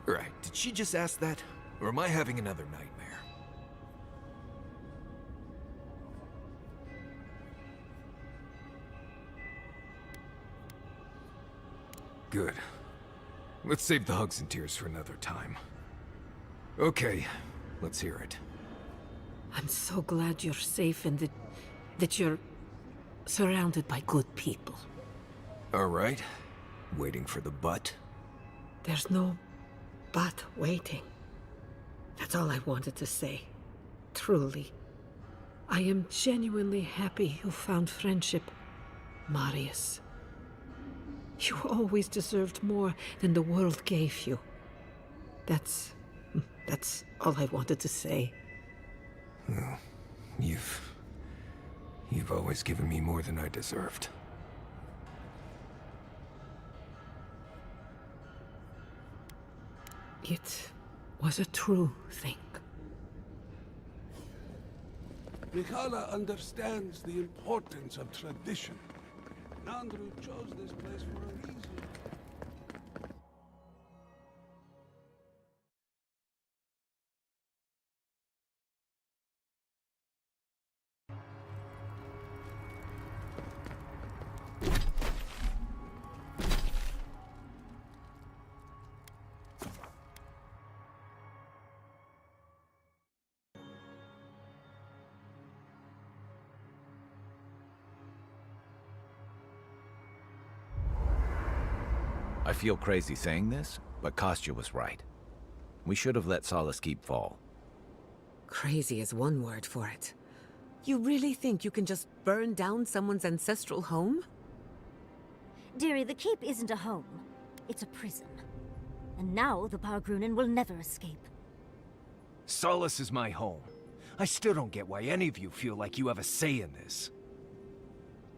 Speaker 16: Right, did she just ask that? Or am I having another nightmare? Good. Let's save the hugs and tears for another time. Okay, let's hear it.
Speaker 12: I'm so glad you're safe and that you're surrounded by good people.
Speaker 16: All right. Waiting for the but?
Speaker 12: There's no but waiting. That's all I wanted to say. Truly. I am genuinely happy you found friendship, Marius. You always deserved more than the world gave you. That's all I wanted to say.
Speaker 16: Well, you've always given me more than I deserved.
Speaker 12: It was a true thing.
Speaker 18: Mikhaila understands the importance of tradition. Nandru chose this place for a reason.
Speaker 6: I feel crazy saying this, but Kostya was right. We should have let Solace Keep fall.
Speaker 9: Crazy is one word for it. You really think you can just burn down someone's ancestral home?
Speaker 19: Dearie, the keep isn't a home. It's a prison. And now the Pargrunen will never escape.
Speaker 16: Solace is my home. I still don't get why any of you feel like you have a say in this.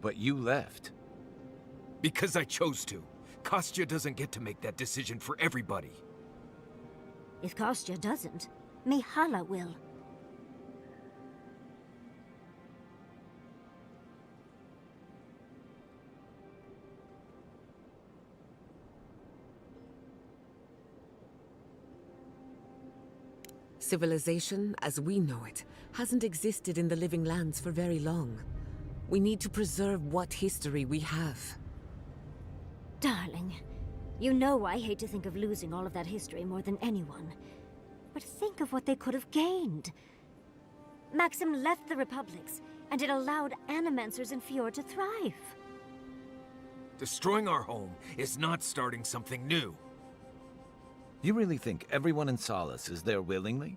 Speaker 6: But you left.
Speaker 16: Because I chose to. Kostya doesn't get to make that decision for everybody.
Speaker 19: If Kostya doesn't, Mikhaila will.
Speaker 20: Civilization, as we know it, hasn't existed in the Living Lands for very long. We need to preserve what history we have.
Speaker 19: Darling, you know I hate to think of losing all of that history more than anyone. But think of what they could have gained. Maxim left the Republics, and it allowed animancers in Fjord to thrive.
Speaker 16: Destroying our home is not starting something new.
Speaker 6: You really think everyone in Solace is there willingly?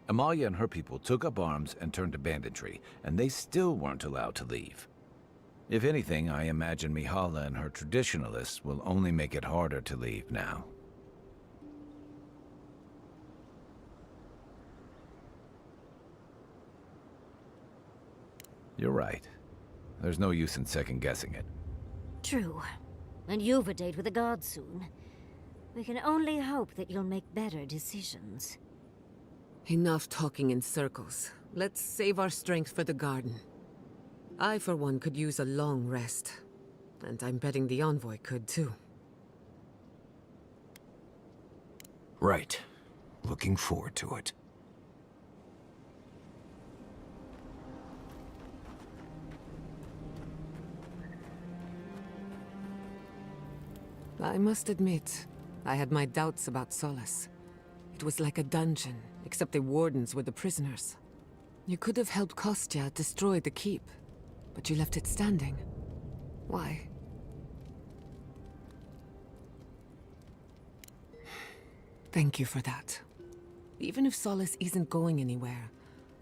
Speaker 6: Amalia and her people took up arms and turned to banditry, and they still weren't allowed to leave. If anything, I imagine Mihala and her traditionalists will only make it harder to leave now. You're right. There's no use in second-guessing it.
Speaker 19: True. And you've a date with the gods soon. We can only hope that you'll make better decisions.
Speaker 20: Enough talking in circles. Let's save our strength for the garden. I, for one, could use a long rest. And I'm betting the envoy could, too.
Speaker 16: Right. Looking forward to it.
Speaker 20: I must admit, I had my doubts about Solace. It was like a dungeon, except the wardens were the prisoners. You could have helped Kostya destroy the keep, but you left it standing. Why? Thank you for that. Even if Solace isn't going anywhere,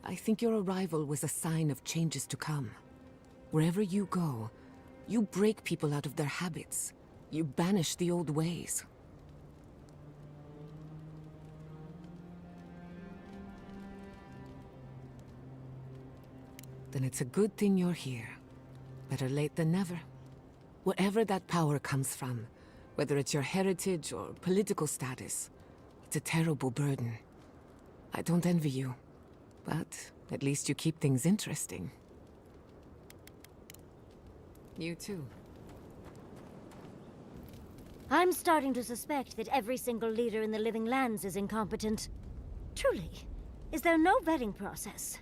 Speaker 20: I think your arrival was a sign of changes to come. Wherever you go, you break people out of their habits. You banish the old ways. Then it's a good thing you're here. Better late than never. Wherever that power comes from, whether it's your heritage or political status, it's a terrible burden. I don't envy you, but at least you keep things interesting. You too.
Speaker 19: I'm starting to suspect that every single leader in the Living Lands is incompetent. Truly, is there no vetting process?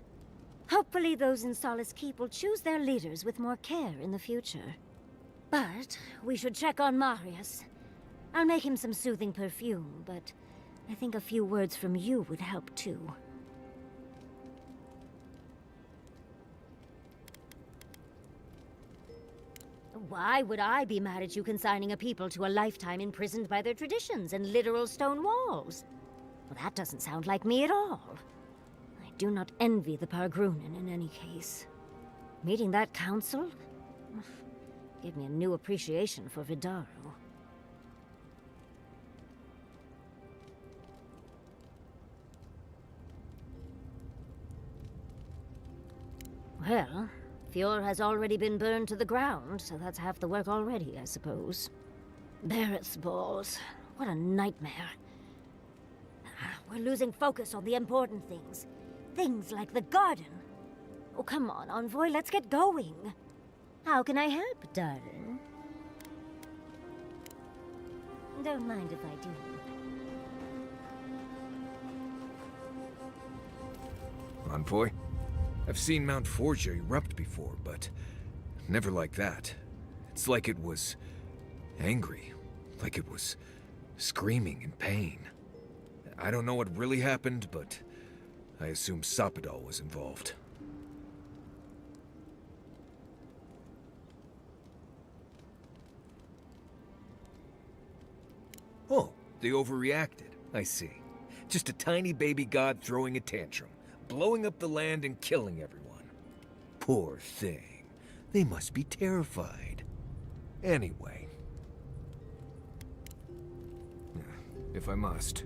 Speaker 19: Hopefully those in Solace Keep will choose their leaders with more care in the future. But we should check on Marius. I'll make him some soothing perfume, but I think a few words from you would help too. Why would I be mad at you consigning a people to a lifetime imprisoned by their traditions and literal stone walls? Well, that doesn't sound like me at all. I do not envy the Pargrunen in any case. Meeting that council gave me a new appreciation for Vidaro. Well, Fjord has already been burned to the ground, so that's half the work already, I suppose. Barrett's balls. What a nightmare. We're losing focus on the important things. Things like the garden. Oh, come on, Envoy, let's get going. How can I help, darling? Don't mind if I do.
Speaker 16: Envoy? I've seen Mount Forgia erupt before, but never like that. It's like it was angry, like it was screaming in pain. I don't know what really happened, but I assume Sapadal was involved. Oh, they overreacted. I see. Just a tiny baby god throwing a tantrum, blowing up the land and killing everyone. Poor thing. They must be terrified. Anyway. If I must.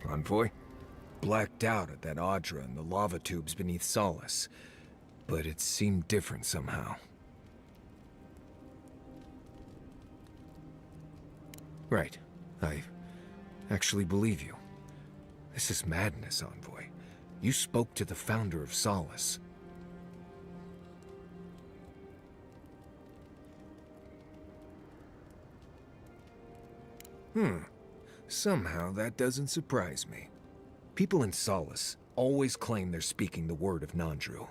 Speaker 16: Envoy? Blacked out at that Audra and the lava tubes beneath Solace. But it seemed different somehow. Right. I actually believe you. This is madness, Envoy. You spoke to the founder of Solace.
Speaker 5: Somehow that doesn't surprise me. People in Solace always claim they're speaking the word of Nandru.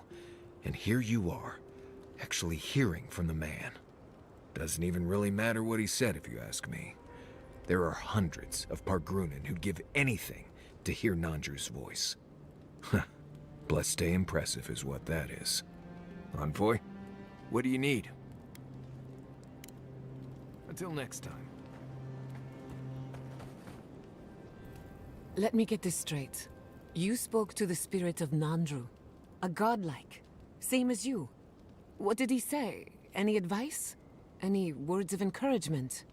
Speaker 5: And here you are, actually hearing from the man. Doesn't even really matter what he said if you ask me. There are hundreds of Pargrunen who'd give anything to hear Nandru's voice. Huh. Blessed stay impressive is what that is. Envoy, what do you need? Until next time.
Speaker 20: Let me get this straight. You spoke to the spirit of Nandru, a godlike, same as you. What did he say? Any advice? Any words of encouragement?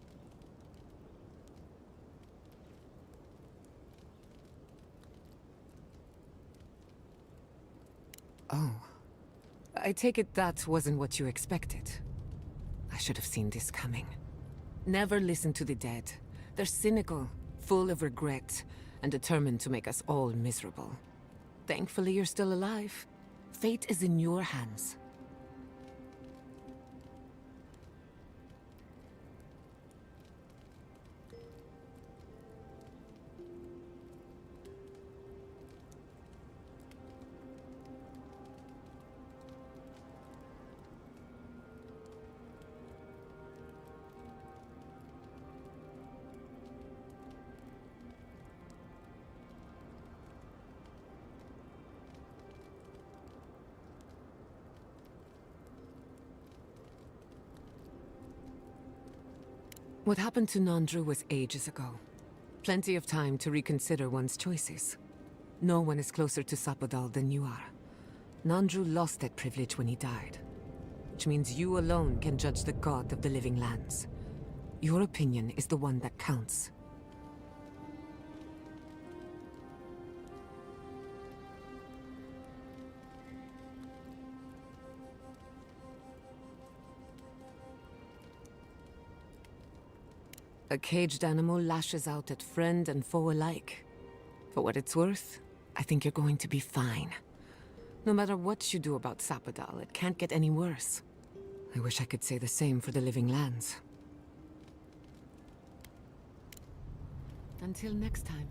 Speaker 20: Oh. I take it that wasn't what you expected. I should have seen this coming. Never listen to the dead. They're cynical, full of regret, and determined to make us all miserable. Thankfully, you're still alive. Fate is in your hands. What happened to Nandru was ages ago. Plenty of time to reconsider one's choices. No one is closer to Sapadal than you are. Nandru lost that privilege when he died, which means you alone can judge the god of the living lands. Your opinion is the one that counts. A caged animal lashes out at friend and foe alike. For what it's worth, I think you're going to be fine. No matter what you do about Sapadal, it can't get any worse. I wish I could say the same for the living lands. Until next time.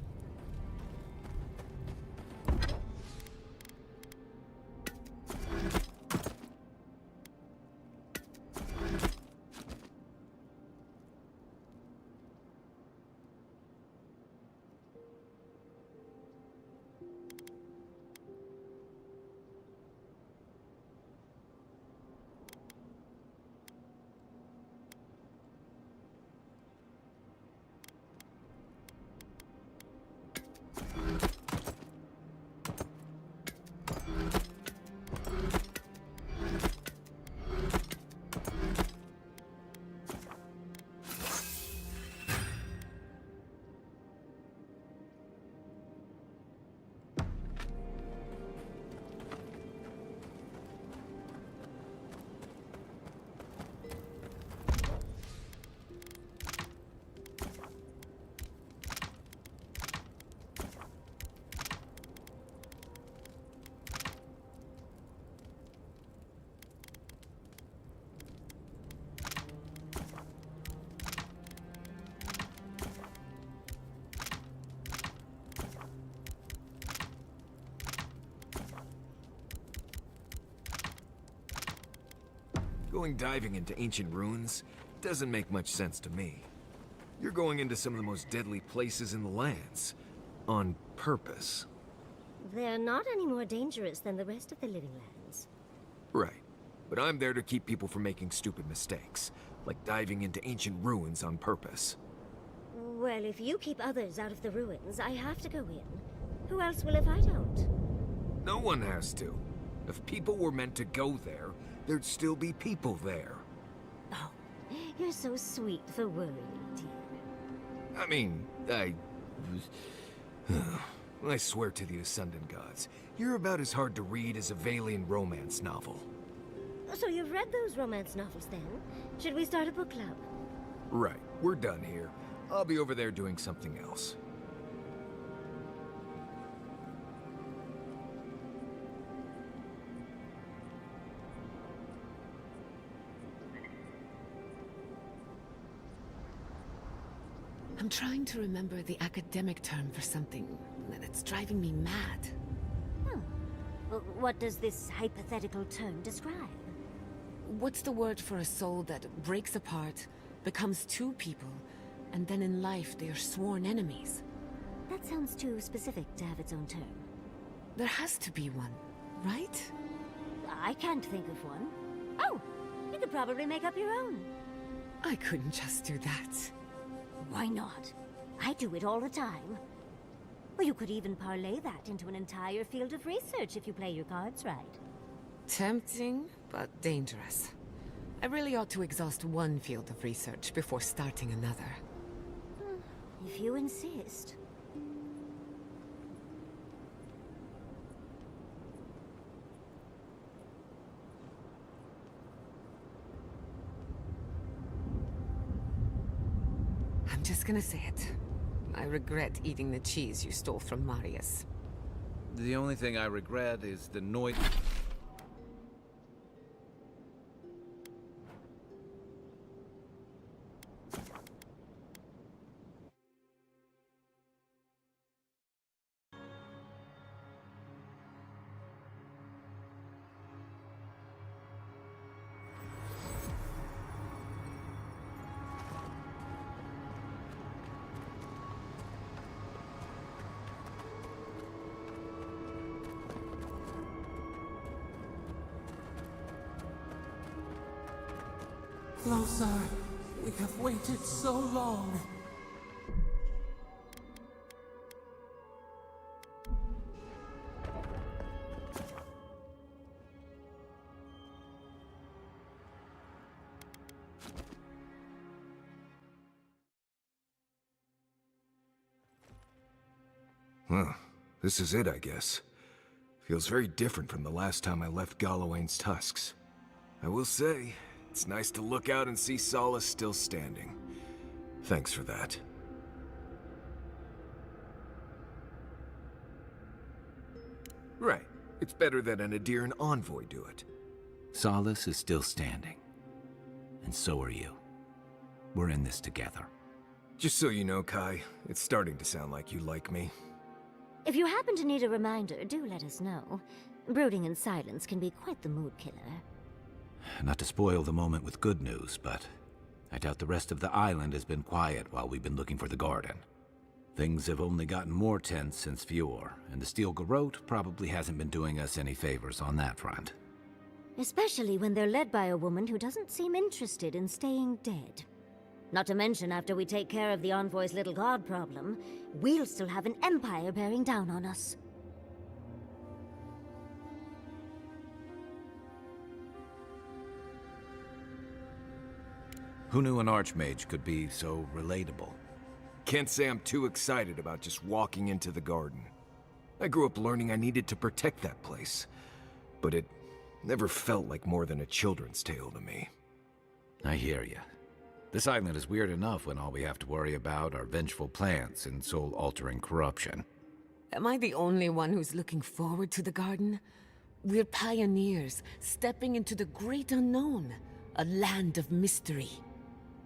Speaker 5: Going diving into ancient ruins doesn't make much sense to me. You're going into some of the most deadly places in the lands. On purpose.
Speaker 19: They're not any more dangerous than the rest of the living lands.
Speaker 5: Right. But I'm there to keep people from making stupid mistakes. Like diving into ancient ruins on purpose.
Speaker 19: Well, if you keep others out of the ruins, I have to go in. Who else will if I don't?
Speaker 5: No one has to. If people were meant to go there, there'd still be people there.
Speaker 19: Oh, you're so sweet for worrying, dear.
Speaker 5: I mean, I swear to the Ascendant Gods, you're about as hard to read as a Valian romance novel.
Speaker 19: So you've read those romance novels, then? Should we start a book club?
Speaker 5: Right, we're done here. I'll be over there doing something else.
Speaker 20: I'm trying to remember the academic term for something that's driving me mad.
Speaker 19: What does this hypothetical term describe?
Speaker 20: What's the word for a soul that breaks apart, becomes two people, and then in life they are sworn enemies?
Speaker 19: That sounds too specific to have its own term.
Speaker 20: There has to be one, right?
Speaker 19: I can't think of one. Oh, you could probably make up your own.
Speaker 20: I couldn't just do that.
Speaker 19: Why not? I do it all the time. Well, you could even parlay that into an entire field of research if you play your cards right.
Speaker 20: Tempting, but dangerous. I really ought to exhaust one field of research before starting another.
Speaker 19: If you insist.
Speaker 20: I'm just gonna say it. I regret eating the cheese you stole from Marius.
Speaker 6: The only thing I regret is the noise.
Speaker 7: Closer. We have waited so long.
Speaker 16: Huh. This is it, I guess. Feels very different from the last time I left Galawain's tusks. I will say, it's nice to look out and see Solace still standing. Thanks for that. Right. It's better that an Adiran envoy do it.
Speaker 6: Solace is still standing. And so are you. We're in this together.
Speaker 16: Just so you know, Kai, it's starting to sound like you like me.
Speaker 19: If you happen to need a reminder, do let us know. Brooding in silence can be quite the mood killer.
Speaker 6: Not to spoil the moment with good news, but I doubt the rest of the island has been quiet while we've been looking for the garden. Things have only gotten more tense since Fjord, and the Steel Garrote probably hasn't been doing us any favors on that front.
Speaker 19: Especially when they're led by a woman who doesn't seem interested in staying dead. Not to mention, after we take care of the Envoy's little god problem, we'll still have an empire bearing down on us.
Speaker 6: Who knew an Archmage could be so relatable?
Speaker 16: Can't say I'm too excited about just walking into the garden. I grew up learning I needed to protect that place, but it never felt like more than a children's tale to me.
Speaker 6: I hear you. This island is weird enough when all we have to worry about are vengeful plants and soul-altering corruption.
Speaker 20: Am I the only one who's looking forward to the garden? We're pioneers, stepping into the great unknown, a land of mystery.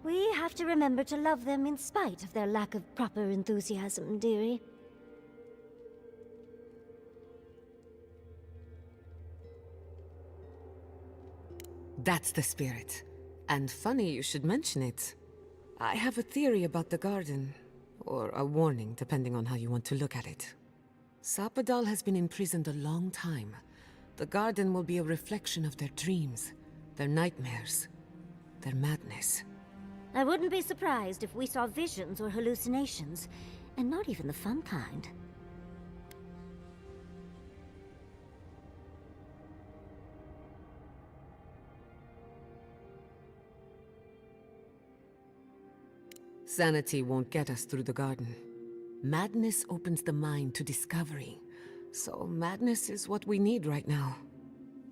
Speaker 19: We have to remember to love them in spite of their lack of proper enthusiasm, dearie.
Speaker 20: That's the spirit. And funny you should mention it. I have a theory about the garden. Or a warning, depending on how you want to look at it. Sapadal has been imprisoned a long time. The garden will be a reflection of their dreams, their nightmares, their madness.
Speaker 19: I wouldn't be surprised if we saw visions or hallucinations, and not even the fun kind.
Speaker 20: Sanity won't get us through the garden. Madness opens the mind to discovery. So madness is what we need right now.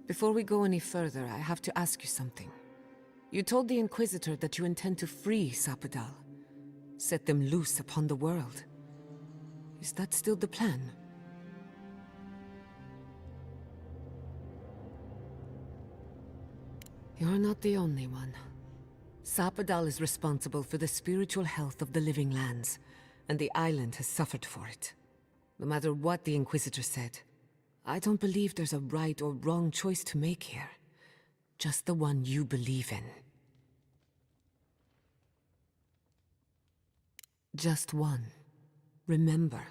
Speaker 20: Before we go any further, I have to ask you something. You told the Inquisitor that you intend to free Sapadal. Set them loose upon the world. Is that still the plan? You're not the only one. Sapadal is responsible for the spiritual health of the living lands, and the island has suffered for it. No matter what the Inquisitor said, I don't believe there's a right or wrong choice to make here. Just the one you believe in. Just one. Remember,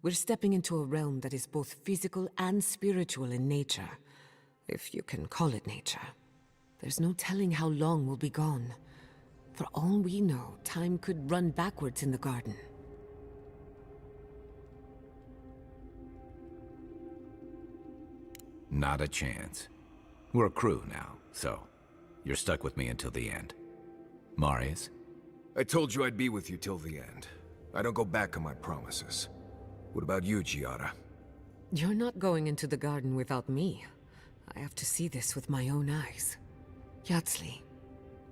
Speaker 20: we're stepping into a realm that is both physical and spiritual in nature. If you can call it nature. There's no telling how long we'll be gone. For all we know, time could run backwards in the garden.
Speaker 6: Not a chance. We're a crew now, so you're stuck with me until the end. Marius?
Speaker 16: I told you I'd be with you till the end. I don't go back on my promises. What about you, Giada?
Speaker 20: You're not going into the garden without me. I have to see this with my own eyes. Yatsli,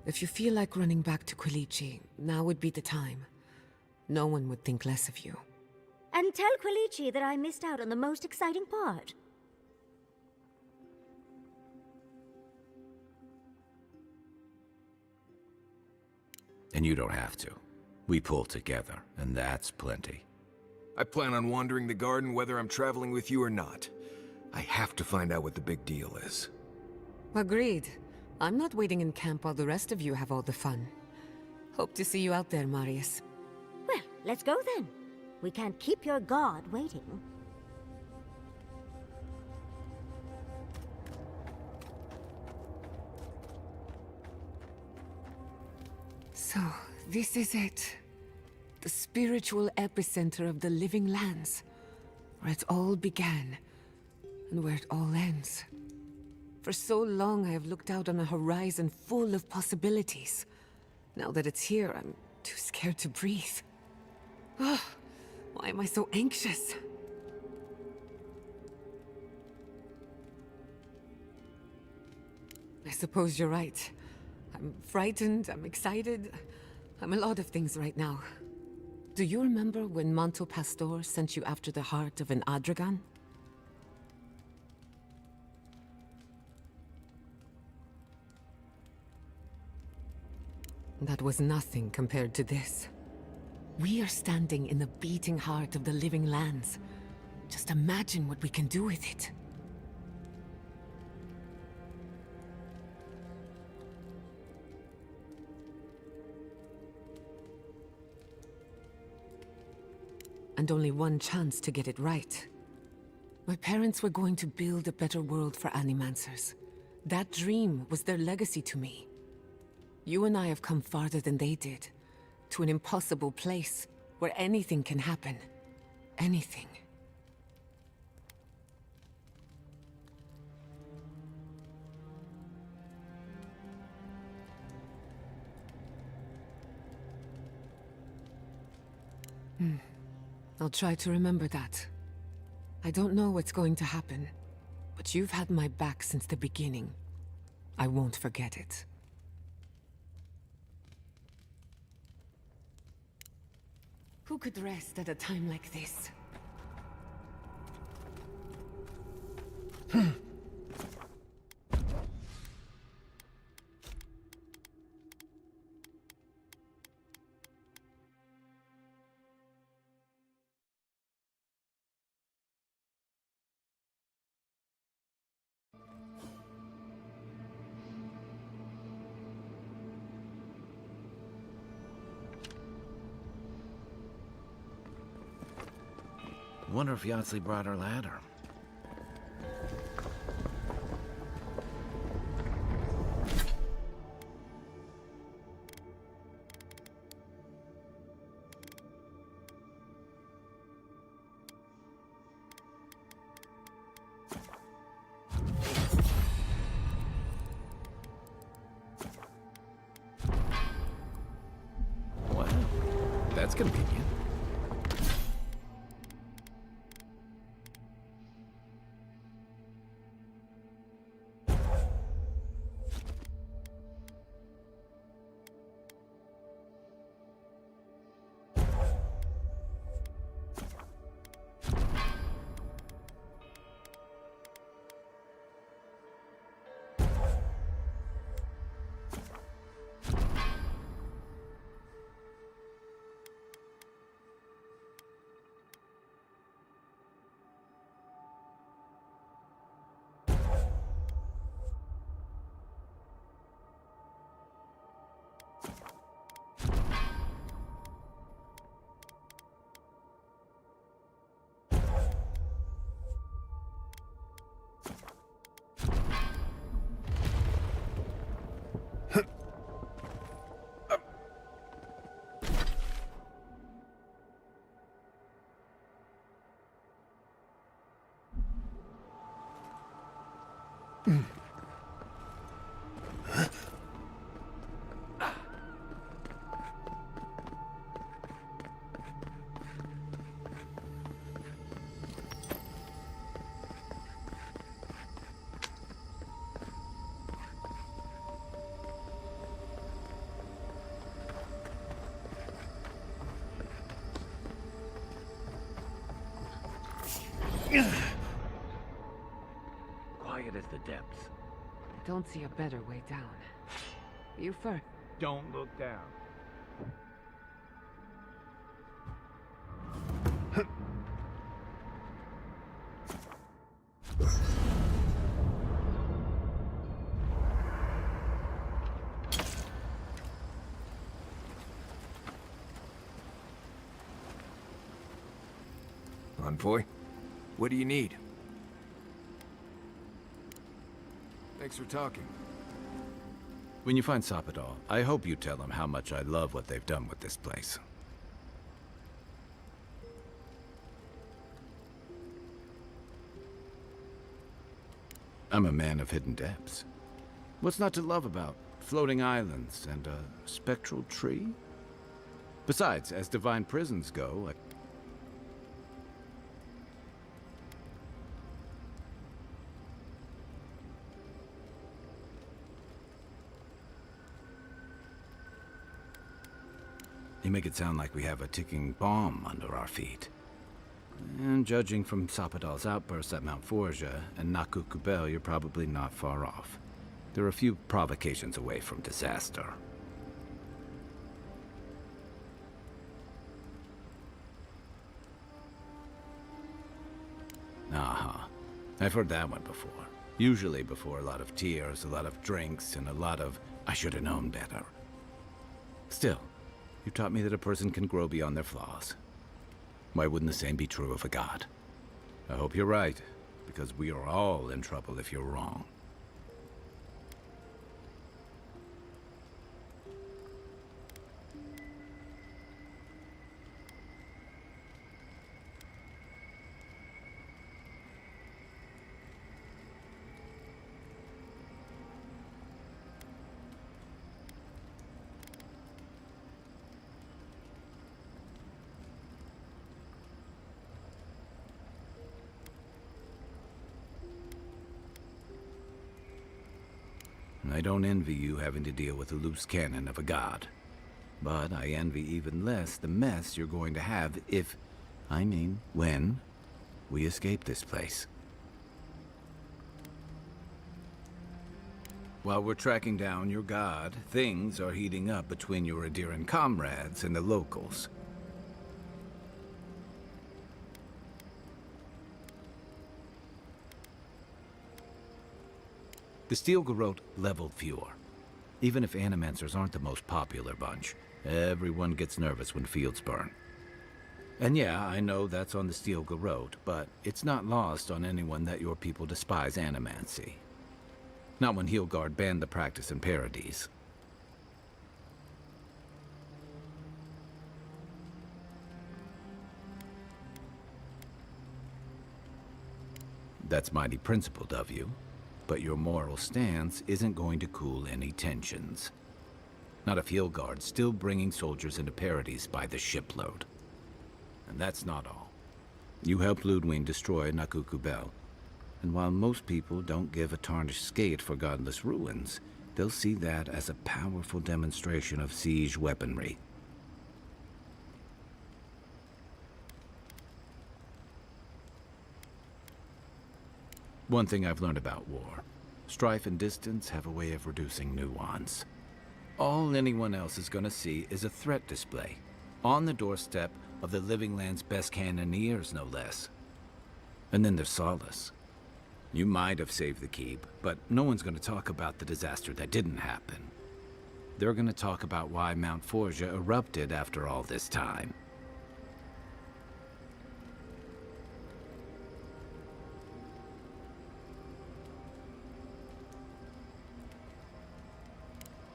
Speaker 20: if you feel like running back to Quilichi, now would be the time. No one would think less of you.
Speaker 19: And tell Quilichi that I missed out on the most exciting part.
Speaker 6: And you don't have to. We pull together, and that's plenty.
Speaker 16: I plan on wandering the garden whether I'm traveling with you or not. I have to find out what the big deal is.
Speaker 20: Agreed. I'm not waiting in camp while the rest of you have all the fun. Hope to see you out there, Marius.
Speaker 19: Well, let's go then. We can't keep your god waiting.
Speaker 20: So, this is it. The spiritual epicenter of the living lands. Where it all began, and where it all ends. For so long I have looked out on a horizon full of possibilities. Now that it's here, I'm too scared to breathe. Oh, why am I so anxious? I suppose you're right. I'm frightened, I'm excited. I'm a lot of things right now. Do you remember when Manto Pastor sent you after the heart of an Adragan? That was nothing compared to this. We are standing in the beating heart of the living lands. Just imagine what we can do with it. And only one chance to get it right. My parents were going to build a better world for Animancers. That dream was their legacy to me. You and I have come farther than they did. To an impossible place, where anything can happen. Anything. I'll try to remember that. I don't know what's going to happen, but you've had my back since the beginning. I won't forget it. Who could rest at a time like this?
Speaker 6: Wonder if Yatsli brought her ladder. Wow, that's convenient. Quiet as the depths.
Speaker 20: I don't see a better way down. You first.
Speaker 14: Don't look down.
Speaker 16: Envoy, what do you need? Thanks for talking.
Speaker 6: When you find Sapadal, I hope you tell him how much I love what they've done with this place. I'm a man of hidden depths. What's not to love about floating islands and a spectral tree? Besides, as divine prisons go, you make it sound like we have a ticking bomb under our feet. And judging from Sapadal's outbursts at Mount Forja and Naku Kubel, you're probably not far off. There are a few provocations away from disaster. Uh-huh. I've heard that one before. Usually before a lot of tears, a lot of drinks, and a lot of, I should have known better. Still, you taught me that a person can grow beyond their flaws. Why wouldn't the same be true of a god? I hope you're right, because we are all in trouble if you're wrong. I don't envy you having to deal with the loose cannon of a god. But I envy even less the mess you're going to have if, I mean, when, we escape this place. While we're tracking down your god, things are heating up between your Adiran comrades and the locals. The Steel Garrote leveled fewer. Even if Animancers aren't the most popular bunch, everyone gets nervous when fields burn. And yeah, I know that's on the Steel Garrote, but it's not lost on anyone that your people despise Animancy. Not when Heelguard banned the practice in Paradise. That's mighty principled of you. But your moral stance isn't going to cool any tensions. Not if Heelguard's still bringing soldiers into Paradise by the shipload. And that's not all. You helped Ludwig destroy Naku Kubel. And while most people don't give a tarnished skate for godless ruins, they'll see that as a powerful demonstration of siege weaponry. One thing I've learned about war. Strife and distance have a way of reducing nuance. All anyone else is gonna see is a threat display. On the doorstep of the Living Land's best cannoneers, no less. And then there's Solace. You might have saved the keep, but no one's gonna talk about the disaster that didn't happen. They're gonna talk about why Mount Forja erupted after all this time.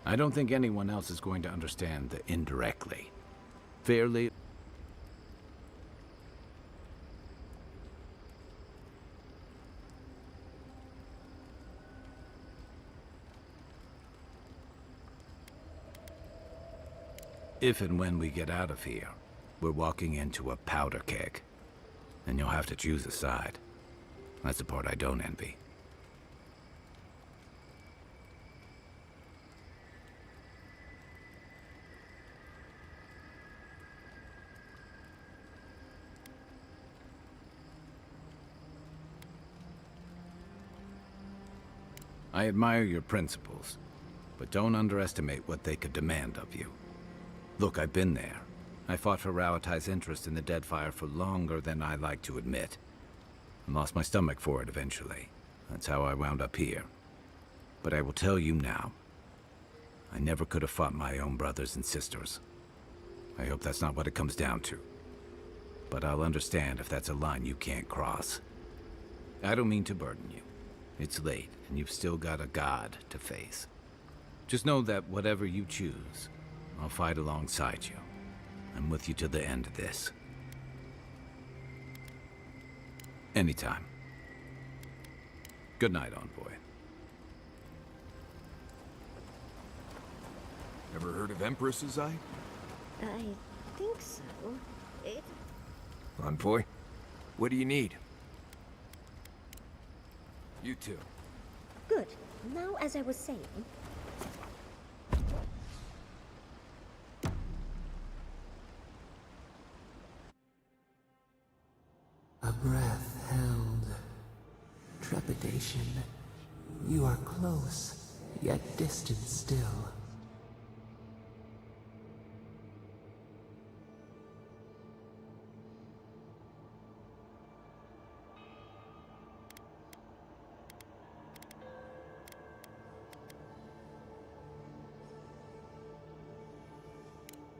Speaker 6: I don't think anyone else is going to understand the indirectly. Fairly. If and when we get out of here, we're walking into a powder keg. And you'll have to choose a side. That's the part I don't envy. I admire your principles, but don't underestimate what they could demand of you. Look, I've been there. I fought for Rauatai's interest in the Deadfire for longer than I like to admit. I lost my stomach for it eventually. That's how I wound up here. But I will tell you now, I never could have fought my own brothers and sisters. I hope that's not what it comes down to. But I'll understand if that's a line you can't cross. I don't mean to burden you. It's late, and you've still got a god to face. Just know that whatever you choose, I'll fight alongside you. I'm with you to the end of this. Anytime. Good night, Envoy.
Speaker 16: Ever heard of Empress's Eye?
Speaker 19: I think so.
Speaker 16: Envoy, what do you need? You too.
Speaker 19: Good. Now, as I was saying...
Speaker 7: A breath held. Trepidation. You are close, yet distant still.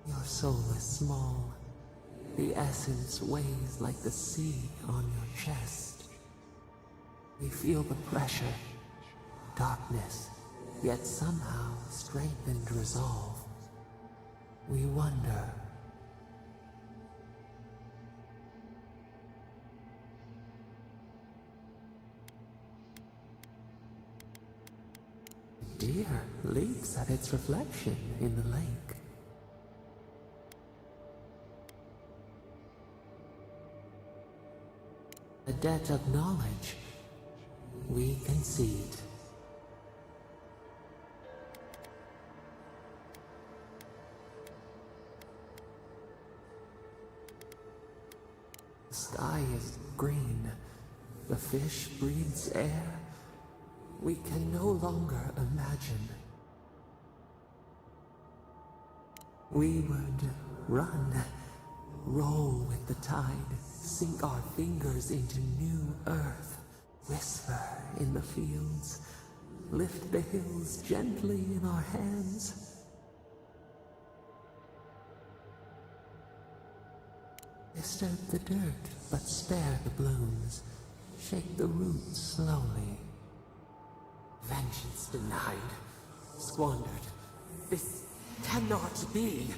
Speaker 7: Your soul is small. The essence weighs like the sea on your chest. We feel the pressure, darkness, yet somehow strengthened resolve. We wonder. Deer leaps at its reflection in the lake. A debt of knowledge we concede. The sky is green. The fish breathes air. We can no longer imagine. We would run, roll with the tide, sink our fingers into new earth, whisper in the fields, lift the hills gently in our hands. Disturb the dirt, but spare the blooms. Shake the roots slowly. Vengeance denied, squandered. This cannot be.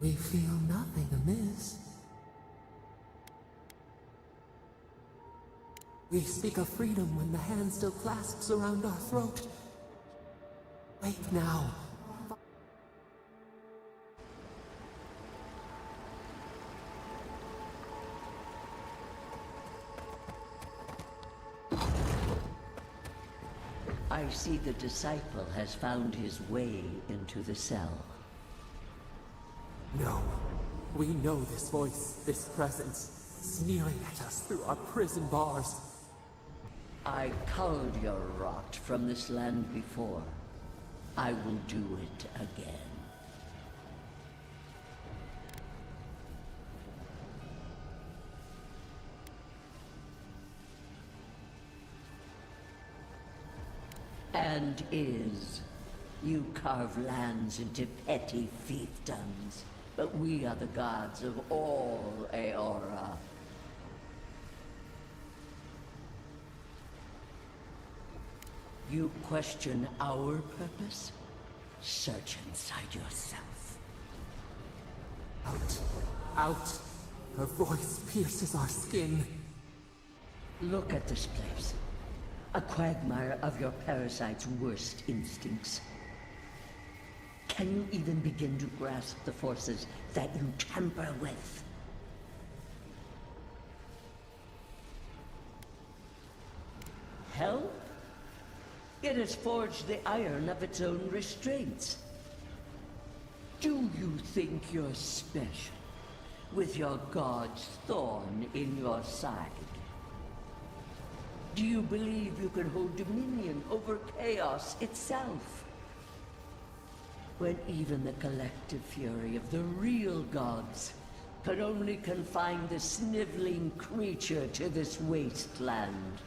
Speaker 7: We feel nothing amiss. We speak of freedom when the hand still clasps around our throat. Wake now.
Speaker 21: I see the disciple has found his way into the cell.
Speaker 7: No. We know this voice, this presence, sneering at us through our prison bars.
Speaker 21: I culled your rot from this land before. I will do it again. And you carve lands into petty fiefdoms, but we are the gods of all Aora. You question our purpose? Search inside yourself.
Speaker 7: Out. Out. Her voice pierces our skin.
Speaker 21: Look at this place. A quagmire of your parasite's worst instincts. Can you even begin to grasp the forces that you tamper with? Hell? It has forged the iron of its own restraints. Do you think you're special, with your god's thorn in your side? Do you believe you can hold dominion over chaos itself? When even the collective fury of the real gods can only confine the sniveling creature to this wasteland.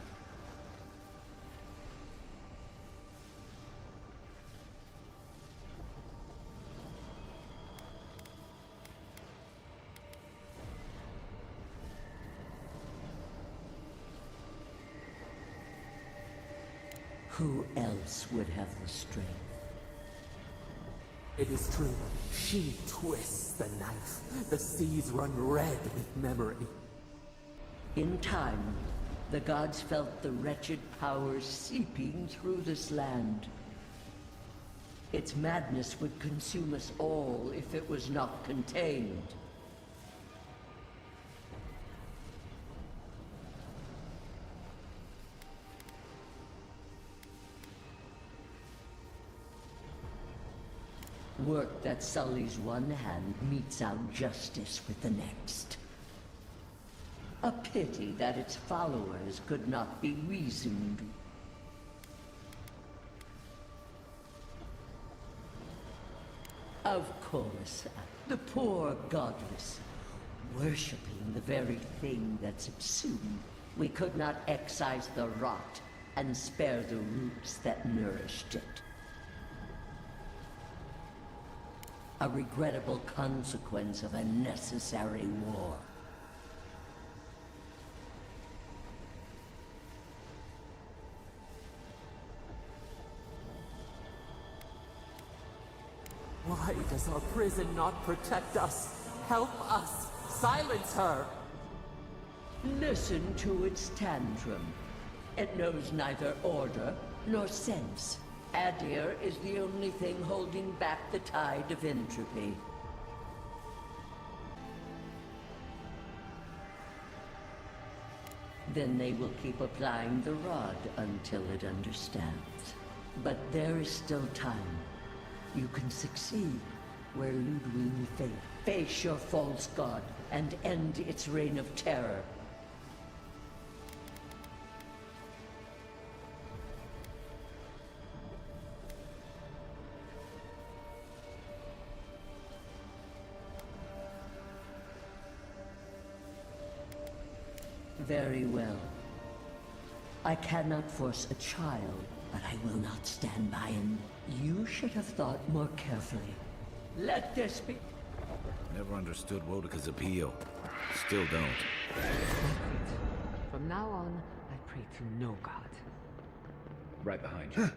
Speaker 21: Who else would have the strength?
Speaker 7: It is true. She twists the knife. The seas run red with memory.
Speaker 21: In time, the gods felt the wretched powers seeping through this land. Its madness would consume us all if it was not contained. Work that sullies one hand meets out justice with the next. A pity that its followers could not be reasoned. Of course, the poor godless, worshipping the very thing that subsumed. We could not excise the rot and spare the roots that nourished it. A regrettable consequence of a necessary war.
Speaker 7: Why does our prison not protect us? Help us! Silence her!
Speaker 21: Listen to its tantrum. It knows neither order nor sense. Adir is the only thing holding back the tide of entropy. Then they will keep applying the rod until it understands. But there is still time. You can succeed where Ludwig failed. Face your false god and end its reign of terror. Very well. I cannot force a child, but I will not stand by him. You should have thought more carefully. Let this be...
Speaker 6: Never understood Wodika's appeal. Still don't.
Speaker 20: From now on, I pray to no god.
Speaker 5: Right behind you.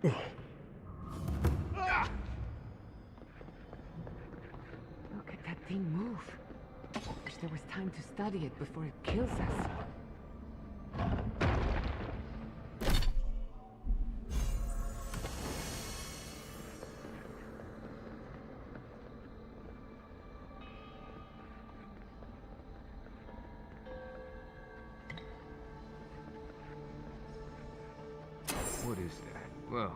Speaker 20: Look at that thing move. Wish there was time to study it before it kills us.
Speaker 16: What is that? Well,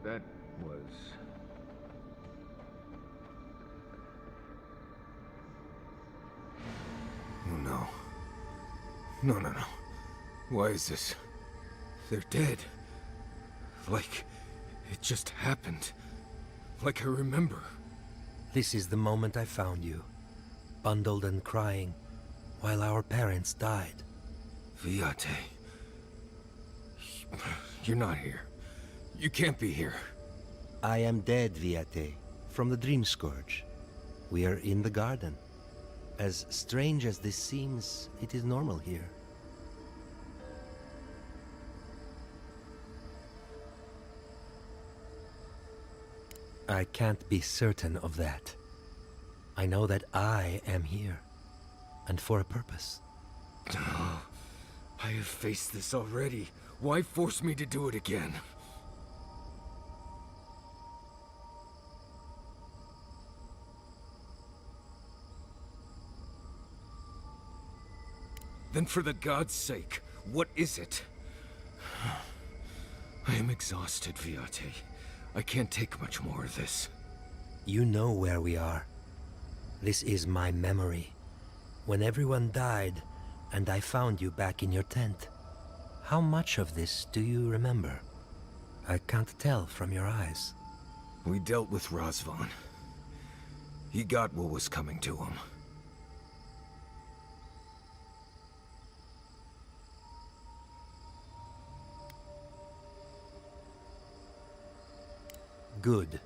Speaker 16: that was...
Speaker 5: Oh no. No, no, no. Why is this? They're dead. Like it just happened. Like I remember.
Speaker 3: This is the moment I found you. Bundled and crying. while our parents died.
Speaker 16: Viate. You're not here. You can't be here.
Speaker 3: I am dead, Viate, from the Dream Scourge. We are in the garden. As strange as this seems, it is normal here. I can't be certain of that. I know that I am here, and for a purpose.
Speaker 16: I have faced this already. Why force me to do it again? Then for the gods' sake, what is it? I am exhausted, Viate. I can't take much more of this.
Speaker 3: You know where we are. This is my memory. When everyone died, and I found you back in your tent. How much of this do you remember? I can't tell from your eyes.
Speaker 16: We dealt with Razvan. He got what was coming to him.
Speaker 3: Good.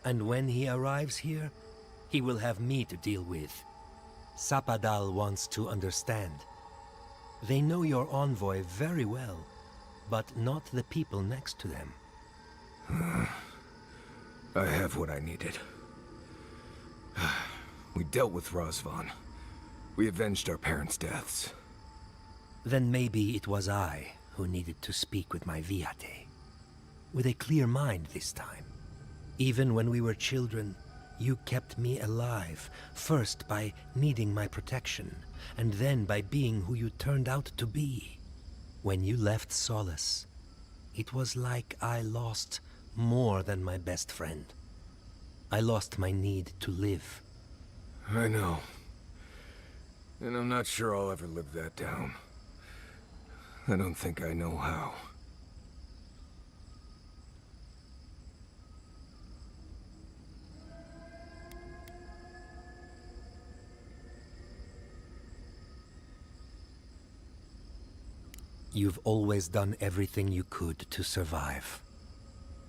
Speaker 3: And when he arrives here, he will have me to deal with. Sapadal wants to understand. They know your envoy very well, but not the people next to them.
Speaker 16: I have what I needed. We dealt with Razvan. We avenged our parents' deaths.
Speaker 3: Then maybe it was I who needed to speak with my Viate. With a clear mind this time. Even when we were children, you kept me alive, first by needing my protection, and then by being who you turned out to be. When you left Solace, it was like I lost more than my best friend. I lost my need to live.
Speaker 16: I know. And I'm not sure I'll ever live that down. I don't think I know how.
Speaker 3: You've always done everything you could to survive.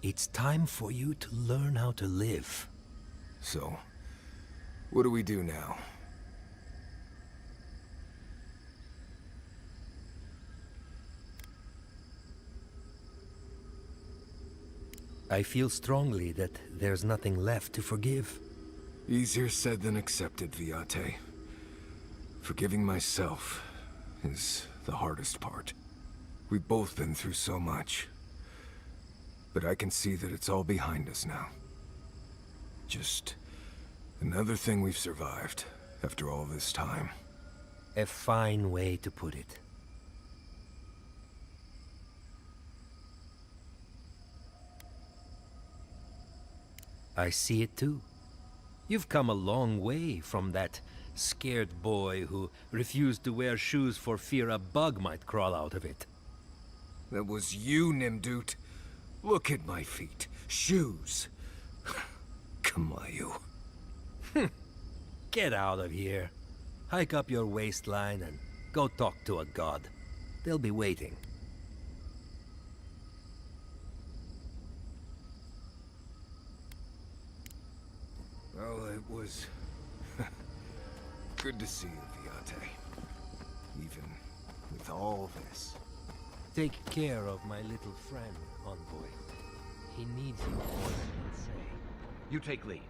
Speaker 3: It's time for you to learn how to live.
Speaker 16: So, what do we do now?
Speaker 3: I feel strongly that there's nothing left to forgive.
Speaker 16: Easier said than accepted, Viate. Forgiving myself is the hardest part. We've both been through so much. But I can see that it's all behind us now. Just another thing we've survived after all this time.
Speaker 3: A fine way to put it. I see it too. You've come a long way from that scared boy who refused to wear shoes for fear a bug might crawl out of it.
Speaker 16: That was you, Nimdut. Look at my feet. Shoes. Kamayu.
Speaker 3: Get out of here. Hike up your waistline and go talk to a god. They'll be waiting.
Speaker 16: Well, it was good to see you, Viate. Even with all this.
Speaker 3: Take care of my little friend, Envoy. He needs you more than he'll say.
Speaker 14: You take lead.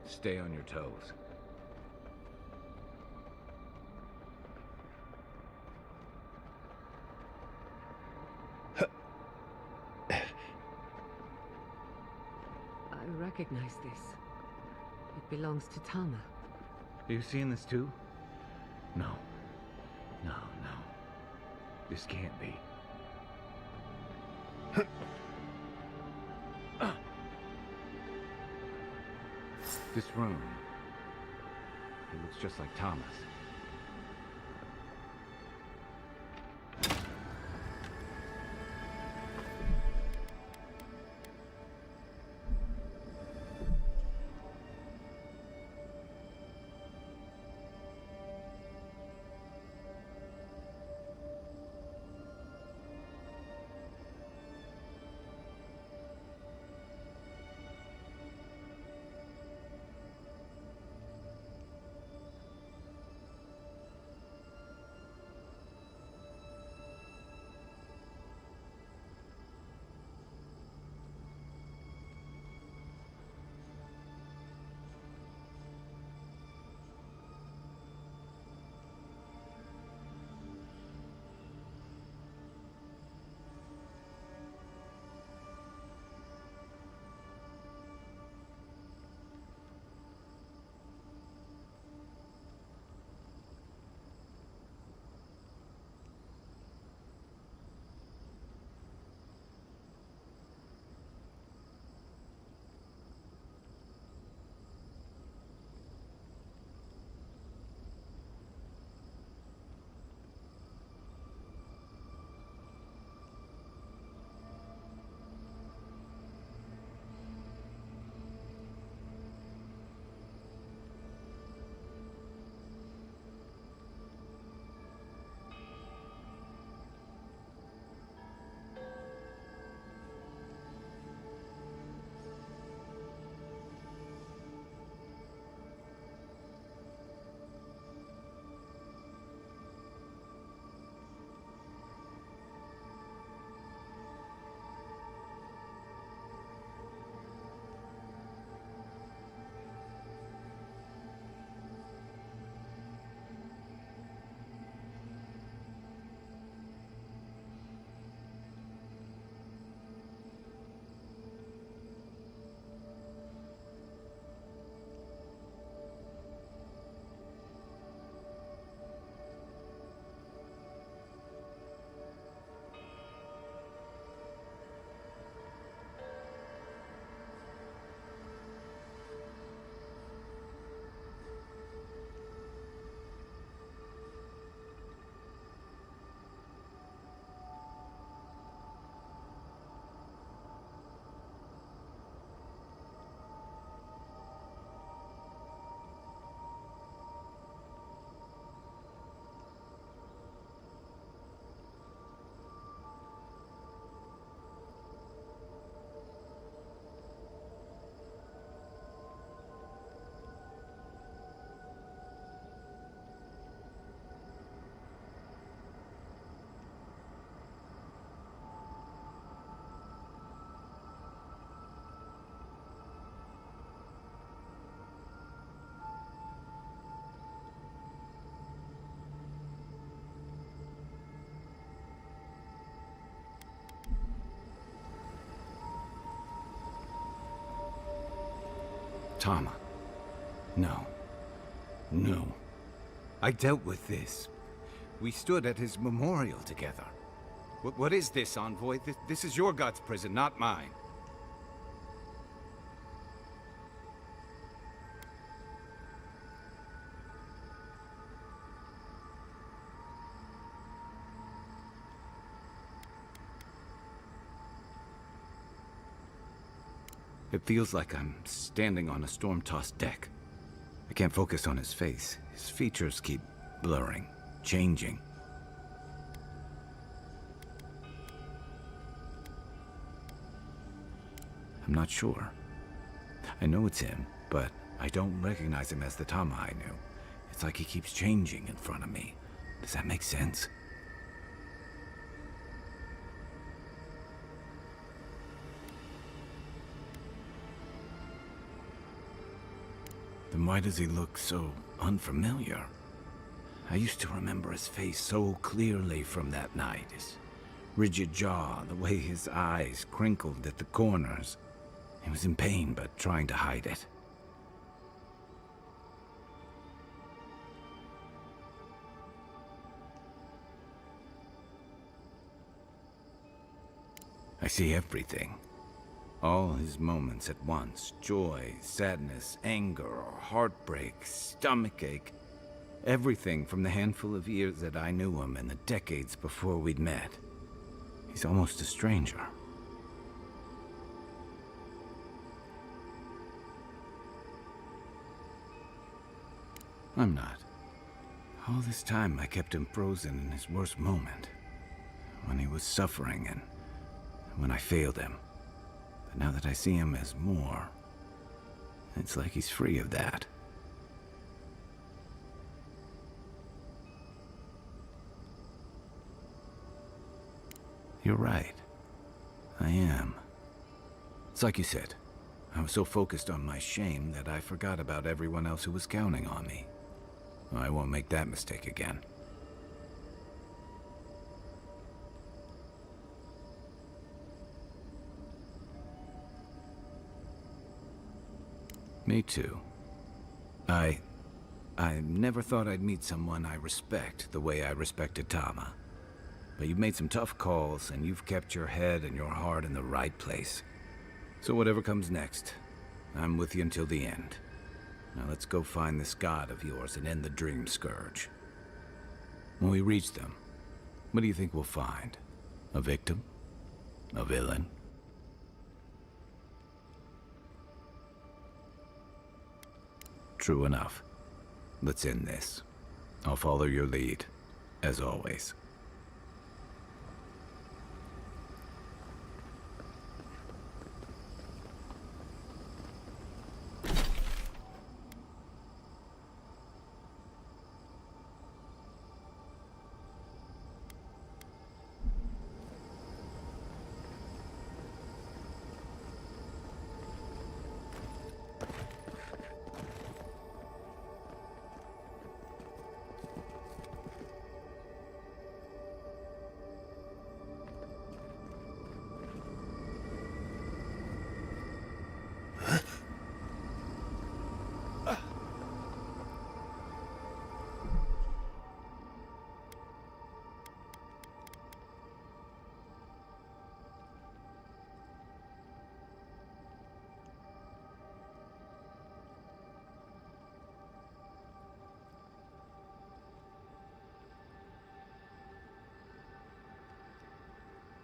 Speaker 6: Stay on your toes.
Speaker 20: recognize this. It belongs to Tama.
Speaker 6: Are you seeing this too? No. No, no. This can't be. This room. It looks just like Tama's. Tama. No. No. I dealt with this. We stood at his memorial together. What is this, Envoy? This is your God's prison, not mine. It feels like I'm standing on a storm-tossed deck. I can't focus on his face. His features keep blurring, changing. I'm not sure. I know it's him, but I don't recognize him as the Tama I knew. It's like he keeps changing in front of me. Does that make sense? Then why does he look so unfamiliar? I used to remember his face so clearly from that night. His rigid jaw, the way his eyes crinkled at the corners. He was in pain, but trying to hide it. I see everything. All his moments at once. Joy, sadness, anger, heartbreak, stomachache. Everything from the handful of years that I knew him and the decades before we'd met. He's almost a stranger. I'm not. All this time I kept him frozen in his worst moment. When he was suffering and when I failed him. But now that I see him as more, it's like he's free of that. You're right. I am. It's like you said. I was so focused on my shame that I forgot about everyone else who was counting on me. I won't make that mistake again. Me too. I never thought I'd meet someone I respect the way I respected Tama. But you've made some tough calls, and you've kept your head and your heart in the right place. So whatever comes next, I'm with you until the end. Now let's go find this god of yours and end the Dream Scourge. When we reach them, what do you think we'll find? A victim? A villain? True enough. Let's end this. I'll follow your lead, as always.